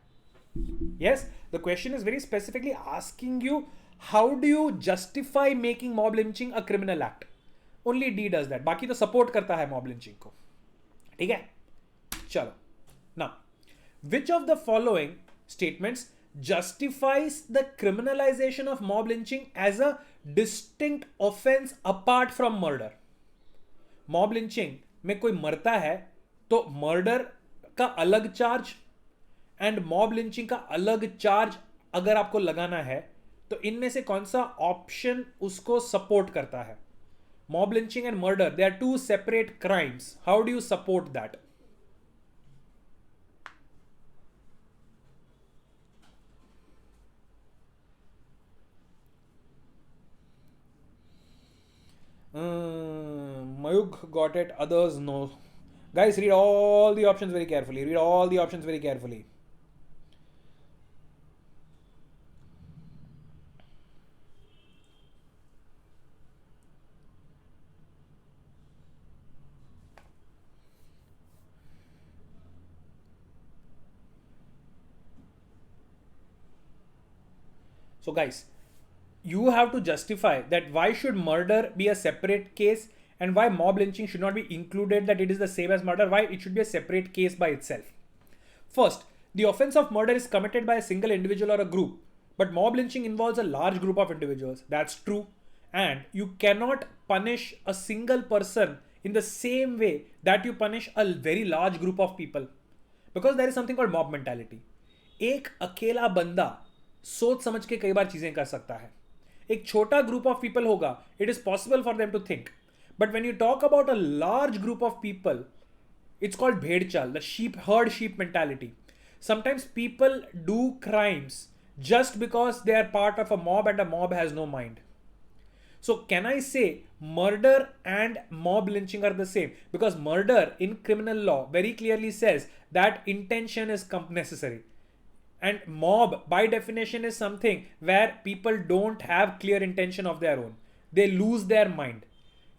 Yes, the question is very specifically asking you, how do you justify making mob lynching a criminal act? Only D does that, बाकी तो support करता है mob lynching को. ठीक है, चलो ना. Which of the following statements justifies the criminalization of mob lynching as a distinct offense apart from murder? Mob lynching में कोई मरता है तो मर्डर का अलग चार्ज एंड मॉब लिंचिंग का अलग चार्ज अगर आपको लगाना है तो इनमें से कौन सा ऑप्शन उसको सपोर्ट करता है? Mob lynching and murder, they are two separate crimes. How do you support that? Mayug got it, others no. Guys, read all the options very carefully. Read all the options very carefully. So guys, you have to justify that why should murder be a separate case and why mob lynching should not be included, that it is the same as murder, why it should be a separate case by itself. First, the offense of murder is committed by a single individual or a group, but mob lynching involves a large group of individuals. That's true. And you cannot punish a single person in the same way that you punish a very large group of people, because there is something called mob mentality. एक अकेला बंदा सोच समझ के कई बार चीजें कर सकता है. एक छोटा ग्रुप ऑफ पीपल होगा, it is possible for them to think. But when you talk about a large group of people, it's called bhed chal, the sheep mentality. Sometimes people do crimes just because they are part of a mob and a mob has no mind. So can I say murder and mob lynching are the same? Because murder in criminal law very clearly says that intention is necessary. And mob by definition is something where people don't have clear intention of their own. They lose their mind.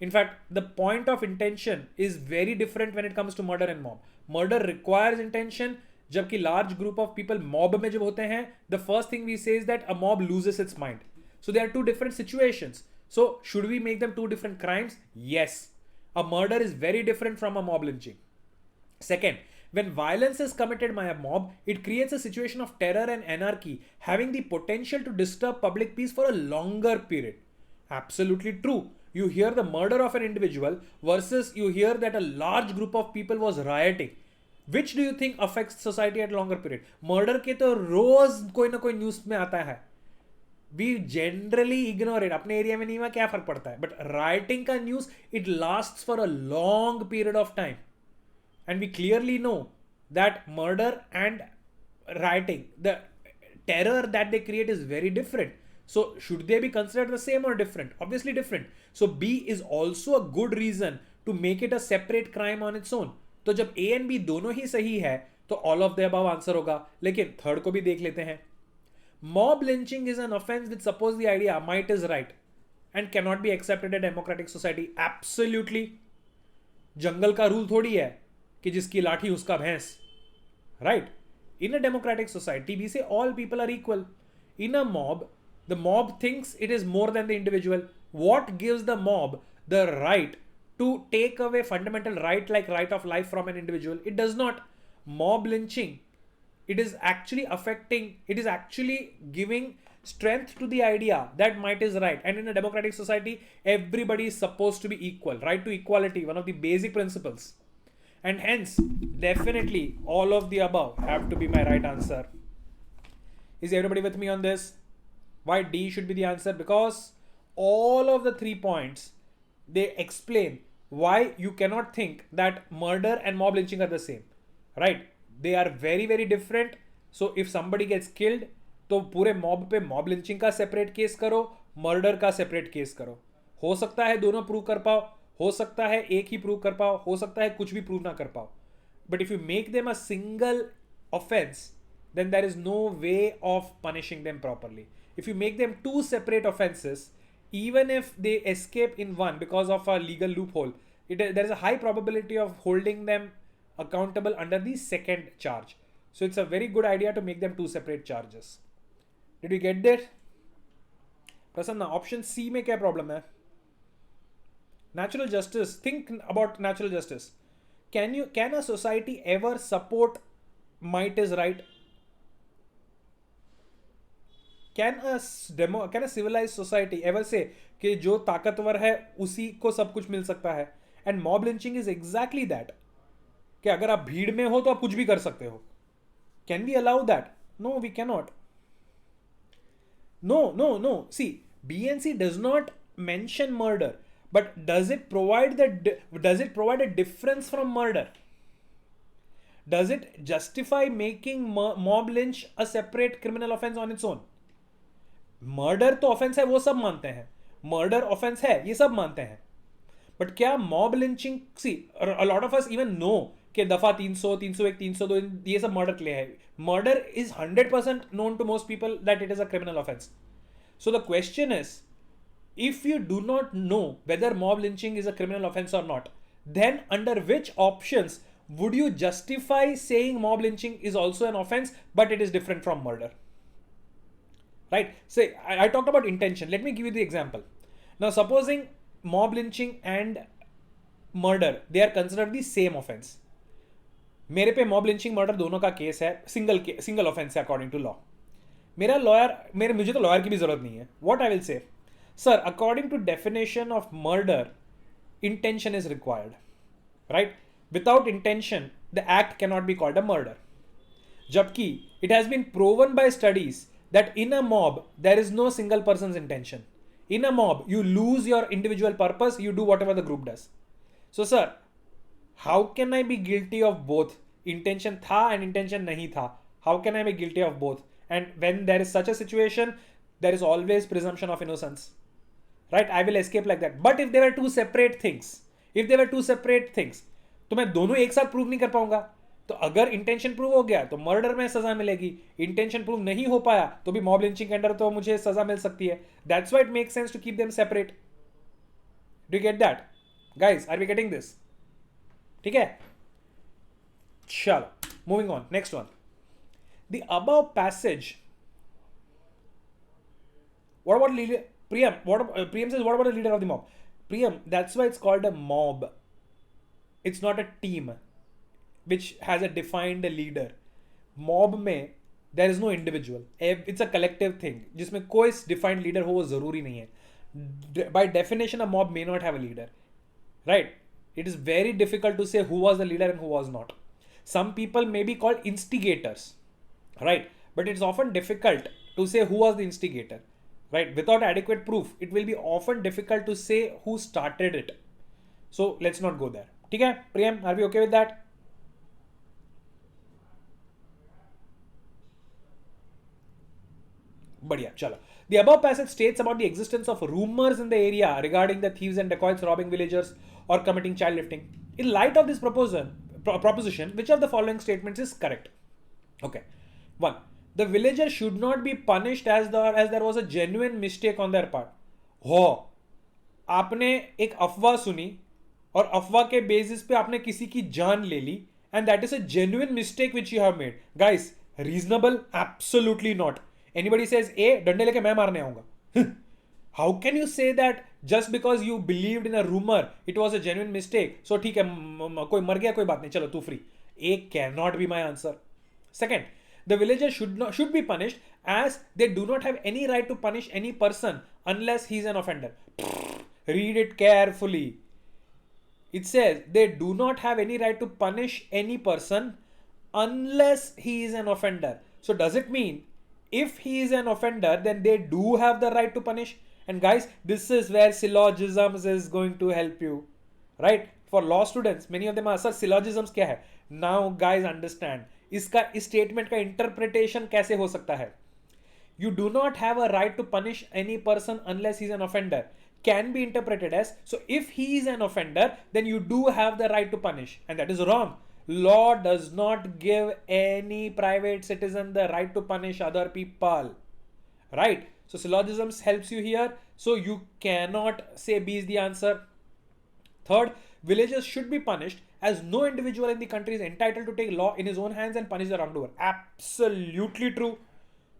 In fact, the point of intention is very different when it comes to murder and mob. Murder requires intention, जबकि large group of people mob में जब होते हैं, the first thing we say is that a mob loses its mind. So they are two different situations. So should we make them two different crimes? Yes. A murder is very different from a mob lynching. Second, when violence is committed by a mob, it creates a situation of terror and anarchy, having the potential to disturb public peace for a longer period. Absolutely true. You hear the murder of an individual versus you hear that a large group of people was rioting. Which do you think affects society at a longer period? Murder के तो रोज कोई ना कोई news में आता है. We generally ignore it. अपने area में नहीं हुआ क्या फर्क पड़ता है. But rioting का news, it lasts for a long period of time. And we clearly know that murder and rioting, the terror that they create is very different. So should they be considered the same or different? Obviously different. So B is also a good reason to make it a separate crime on its own. तो जब A and B दोनों ही सही है तो all of the above answer होगा. लेकिन third को भी देख लेते हैं. Mob lynching is an offense which suppose the idea might is right and cannot be accepted in a democratic society. Absolutely. जंगल का रूल थोड़ी है कि जिसकी लाठी उसका भैंस. Right? In a democratic society, we say all people are equal. In a mob, the mob thinks it is more than the individual. What gives the mob the right to take away fundamental right like right of life from an individual? It does not. Mob lynching, it is actually giving strength to the idea that might is right. And in a democratic society, everybody is supposed to be equal. Right to equality, one of the basic principles. And hence, definitely all of the above have to be my right answer. Is everybody with me on this? Why D should be the answer? Because all of the 3 points, they explain why you cannot think that murder and mob lynching are the same. Right? They are very, very different. So if somebody gets killed, तो पूरे mob पे mob lynching का separate case करो, murder का separate case करो. हो सकता है दोनों prove कर पाओ, हो सकता है एक ही prove कर पाओ, हो सकता है कुछ भी prove ना कर पाओ. But if you make them a single offense, then there is no way of punishing them properly. If you make them two separate offenses, even if they escape in one because of a legal loophole, there is a high probability of holding them accountable under the second charge. So it's a very good idea to make them two separate charges. Did you get that? Prasanna, option C में क्या problem है? Natural justice. Think about natural justice. Can a society ever support might is right? Can a civilized society ever say कि जो ताकतवर है उसी को सब कुछ मिल सकता है? And mob lynching is exactly that. कि अगर आप भीड़ में हो तो आप कुछ भी कर सकते हो. Can we allow that? No, we cannot. No. See, BNC does not mention murder, but does it provide a difference from murder? Does it justify making mob lynch a separate criminal offense on its own? Murder तो offence है, वो सब मानते हैं. Murder offence है, ये सब मानते हैं. बट क्या mob lynching, see a lot of us even know कि दफा 300, 301, 302 ये सब मर्डर के लिए है. Murder is 100% known to most people that it is a criminal offence. So the question is, if you do not know whether mob lynching is a criminal offense or not, then under which options would you justify saying mob lynching is also an offense but it is different from murder? Right? Say, I talked about intention. Let me give you the example. Now, supposing mob lynching and murder, they are considered the same offense. मेरे पे mob lynching murder दोनों का case है, single offence है according to law. मुझे तो lawyer की भी जरूरत नहीं है. What I will say, sir according to definition of murder intention is required, right? Without intention the act can not be called a murder. जबकि it has been proven by studies that in a mob there is no single person's intention. In a mob you lose your individual purpose, you do whatever the group does. So sir, how can I be guilty of both? Intention tha and intention nahi tha. How can I be guilty of both? And when there is such a situation, there is always presumption of innocence, right? I will escape like that. But if they were two separate things, तो मैं दोनों एक साथ prove नहीं कर पाऊंगा. तो अगर इंटेंशन प्रूव हो गया तो मर्डर में सजा मिलेगी, इंटेंशन प्रूव नहीं हो पाया तो भी मॉब लिंचिंग के अंडर तो मुझे सजा मिल सकती है. That's why it makes sense to keep them separate. Do you get that guys? Are we getting this? ठीक है, चलो moving on. Next one, the above passage. What about leader? Priyam says, what about the leader of the mob? Priyam, that's why it's called a mob. It's not a team which has a defined leader. Mob में there is no individual. It's a collective thing जिसमें कोई defined leader हो वो ज़रूरी नहीं है. By definition a mob may not have a leader, right? It is very difficult to say who was the leader and who was not. Some people may be called instigators, right? But it's often difficult to say who was the instigator, right? Without adequate proof it will be often difficult to say who started it. So let's not go there. ठीक है Priyam, are we okay with that? बढ़िया, चलो. The above passage states about the existence of rumors in the area regarding the thieves and dacoits robbing villagers or committing child lifting. In light of this proposition, which of the following statements is correct? Okay. 1. The villager should not be punished as there was a genuine mistake on their part. हो, आपने एक अफवाह सुनी और अफवाह के basis पे आपने किसी की जान ले ली, and that is a genuine mistake which you have made. Guys, reasonable? Absolutely not. Anybody says ए डंडे लेके मैं मारने आऊंगा, how can you say that just because you believed in a rumor it was a genuine mistake, so ठीक है कोई मर गया कोई बात नहीं चलो तू free? A cannot be my answer. Second, the villagers should be punished as they do not have any right to punish any person unless he is an offender. Read it carefully. It says they do not have any right to punish any person unless he is an offender. So does it mean if he is an offender then they do have the right to punish? And guys, this is where syllogisms is going to help you, right? For law students, many of them are, sir syllogisms क्या है? Now guys understand इसका इस statement का interpretation कैसे हो सकता है. You do not have a right to punish any person unless he is an offender can be interpreted as, so if he is an offender then you do have the right to punish, and that is wrong. Law does not give any private citizen the right to punish other people, right? So syllogisms helps you here, so you cannot say B is the answer. Third, villagers should be punished as no individual in the country is entitled to take law in his own hands and punish the wrongdoer. Absolutely true.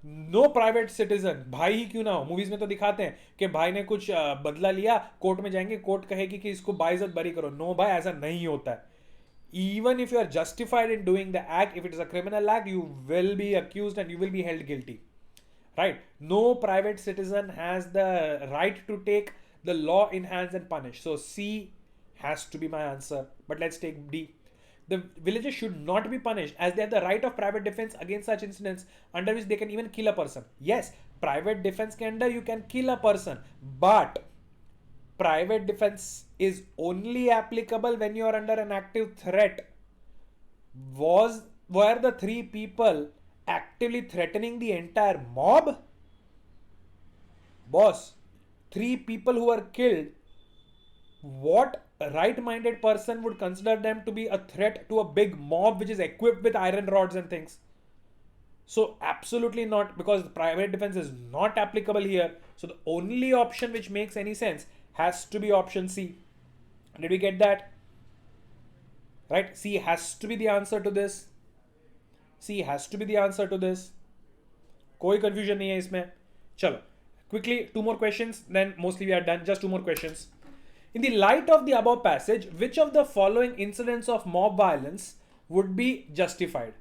No private citizen, भाई ही क्यों ना हो, movies में तो दिखाते हैं कि भाई ने कुछ बदला लिया, कोर्ट में जाएंगे, कोर्ट कहेगी कि इसको बाइज्जत बरी करो। नो भाई, ऐसा नहीं होता है। Even if you are justified in doing the act, if it is a criminal act, you will be accused and you will be held guilty. Right? No private citizen has the right to take the law in hands and punish. So C has to be my answer. But let's take D. The villagers should not be punished as they have the right of private defense against such incidents under which they can even kill a person. Yes, private defense के अंदर you can kill a person, but private defense is only applicable when you are under an active threat. Were the three people actively threatening the entire mob? Boss, three people who were killed, what right-minded person would consider them to be a threat to a big mob which is equipped with iron rods and things? So absolutely not, because private defense is not applicable here. So the only option which makes any sense has to be option C. Did we get that? Right? C has to be the answer to this. C has to be the answer to this. कोई confusion नहीं है इसमें. चलो, quickly 2 more questions, then mostly we are done. Just 2 more questions. In the light of the above passage, which of the following incidents of mob violence would be justified?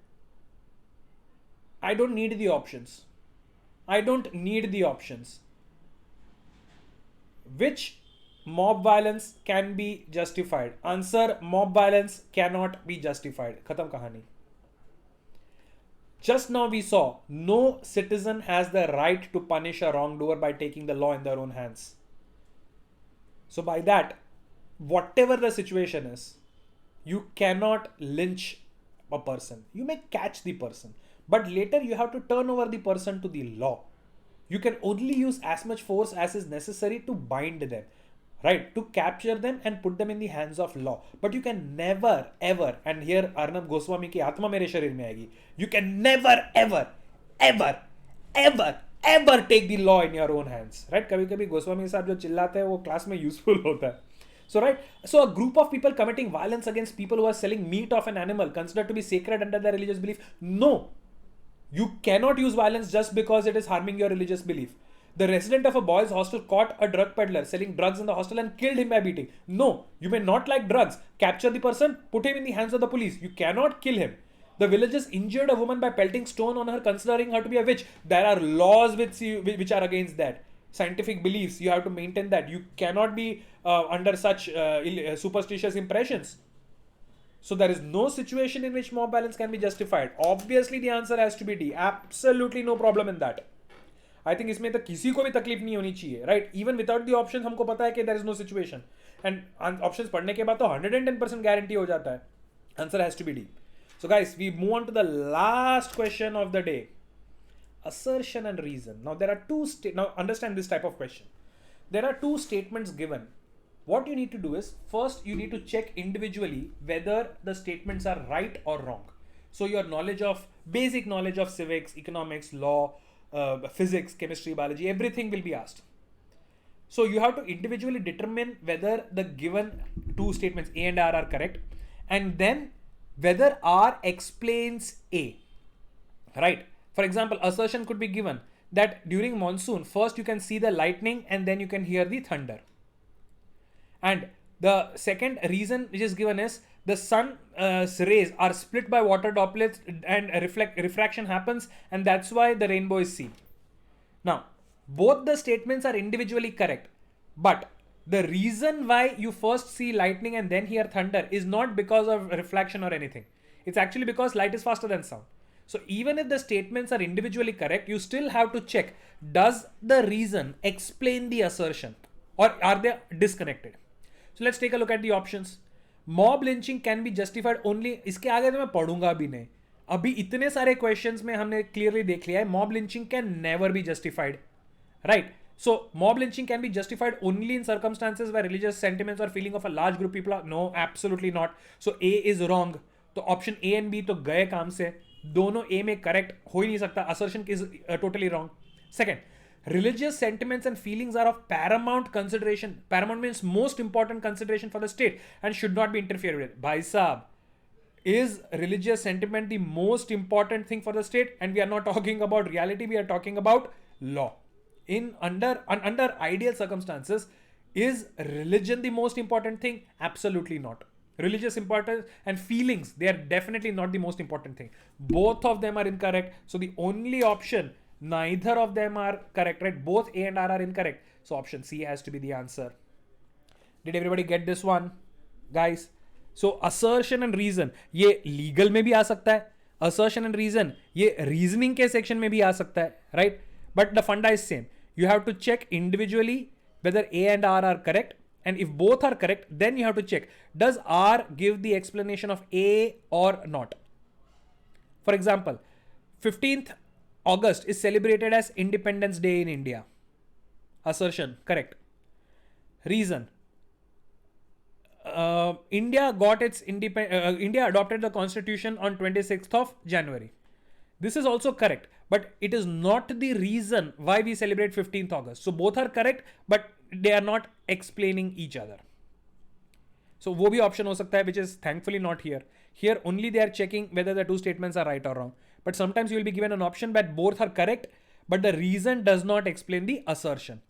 I don't need the options. I don't need the options. Which mob violence can be justified? Answer: mob violence cannot be justified. Khatam kahani. Just now we saw no citizen has the right to punish a wrongdoer by taking the law in their own hands. So by that, whatever the situation is, you cannot lynch a person. You may catch the person, but later you have to turn over the person to the law. You can only use as much force as is necessary to bind them, right? To capture them and put them in the hands of law. But you can never ever, and here Arnab Goswami की आत्मा मेरे शरीर में आएगी, you can never ever ever ever ever take the law in your own hands, right? कभी कभी गोस्वामी साहब जो चिल्लाते हैं वो क्लास में यूजफुल होता है. So right, so a group of people committing violence against people who are selling meat of an animal considered to be sacred under their religious belief. No, you cannot use violence just because it is harming your religious belief. The resident of a boys' hostel caught a drug peddler selling drugs in the hostel and killed him by beating. No, you may not like drugs. Capture the person, put him in the hands of the police. You cannot kill him. The villagers injured a woman by pelting stone on her, considering her to be a witch. There are laws which are against that. Scientific beliefs, you have to maintain that. You cannot be under such superstitious impressions. So there is no situation in which mob violence can be justified. Obviously the answer has to be D. Absolutely no problem in that. I think इसमें तो किसी को भी तकलीफ नहीं होनी चाहिए, right? Even without the options हमको पता है कि there is no situation. And options पढ़ने के बाद तो 110% guarantee हो जाता है. Answer has to be D. So guys, we move on to the last question of the day. Assertion and reason. Now there are now understand this type of question. There are 2 statements given. What you need to do is, first you need to check individually whether the statements are right or wrong. So your basic knowledge of civics, economics, law, physics, chemistry, biology, everything will be asked. So you have to individually determine whether the given 2 statements A and R are correct, and then whether R explains A, right? For example, assertion could be given that during monsoon, first you can see the lightning and then you can hear the thunder. And the second reason which is given is the sun's rays are split by water droplets and refraction happens, and that's why the rainbow is seen. Now, both the statements are individually correct, but the reason why you first see lightning and then hear thunder is not because of reflection or anything. It's actually because light is faster than sound. So even if the statements are individually correct, you still have to check, does the reason explain the assertion or are they disconnected? So let's take a look at the options. Mob lynching can be justified only, इसके आगे तो मैं पढ़ूंगा भी नहीं, अभी इतने सारे questions में हमने clearly देख लिया है, mob lynching can never be justified, right? So mob lynching can be justified only in circumstances where religious sentiments or feeling of a large group of people are, no, absolutely not. So A is wrong. तो option A and B तो गए काम से, दोनों A में correct हो ही नहीं सकता, assertion is totally wrong. Second, religious sentiments and feelings are of paramount consideration. Paramount means most important consideration for the state and should not be interfered with. Bhai Saab, Is religious sentiment the most important thing for the state? And we are not talking about reality, we are talking about law. In under ideal circumstances, is religion the most important thing? Absolutely not. Religious importance and feelings, they are definitely not the most important thing. Both of them are incorrect. So the only option, neither of them are correct, right? Both A and R are incorrect. So option C has to be the answer. Did everybody get this one, guys? So assertion and reason, ये legal में भी आ सकता है. Assertion and reason, ये reasoning के section में भी आ सकता है, right? But the funda is same. You have to check individually whether A and R are correct. And if both are correct, then you have to check, does R give the explanation of A or not? For example, 15th August is celebrated as Independence Day in India. Assertion, correct. Reason, India got its India adopted the constitution on 26th of January. This is also correct, but it is not the reason why we celebrate 15th August. So both are correct, but they are not explaining each other. So वो भी option हो सकता है, which is thankfully not here. Here only they are checking whether the two statements are right or wrong. But sometimes you will be given an option that both are correct, but the reason does not explain the assertion.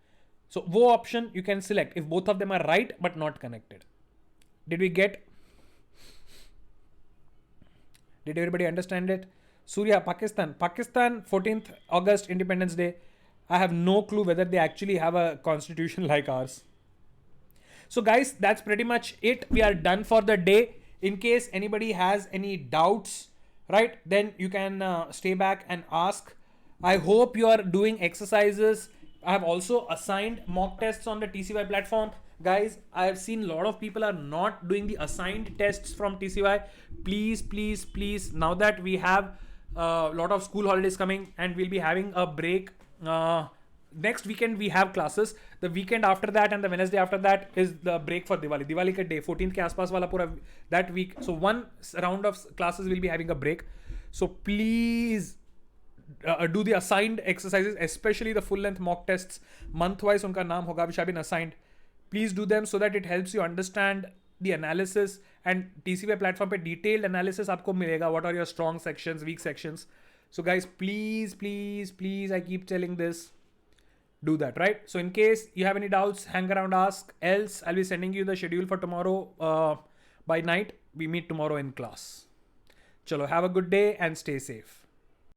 So वो option you can select if both of them are right but not connected. Did everybody understand it? Surya, Pakistan, 14th August, Independence Day. I have no clue whether they actually have a constitution like ours. So guys, that's pretty much it. We are done for the day. In case anybody has any doubts, right, then you can stay back and ask. I hope you are doing exercises. I have also assigned mock tests on the TCY platform. Guys, I have seen a lot of people are not doing the assigned tests from TCY. Please, please, please, now that we have a lot of school holidays coming and we'll be having a break, next weekend we have classes. The weekend after that and the Wednesday after that is the break for Diwali. Diwali ka day, 14th ke aspas wala pura that week. So one round of classes will be having a break. So please do the assigned exercises, especially the full length mock tests. Month wise unka naam hoga which have been assigned. Please do them so that it helps you understand the analysis, and TCY platform पे detailed analysis आपको मिलेगा. What are your strong sections, weak sections? So guys, please, please, please, I keep telling this, do that, right? So in case you have any doubts, hang around, ask. Else, I'll be sending you the schedule for tomorrow by night. We meet tomorrow in class. Chalo, have a good day and stay safe.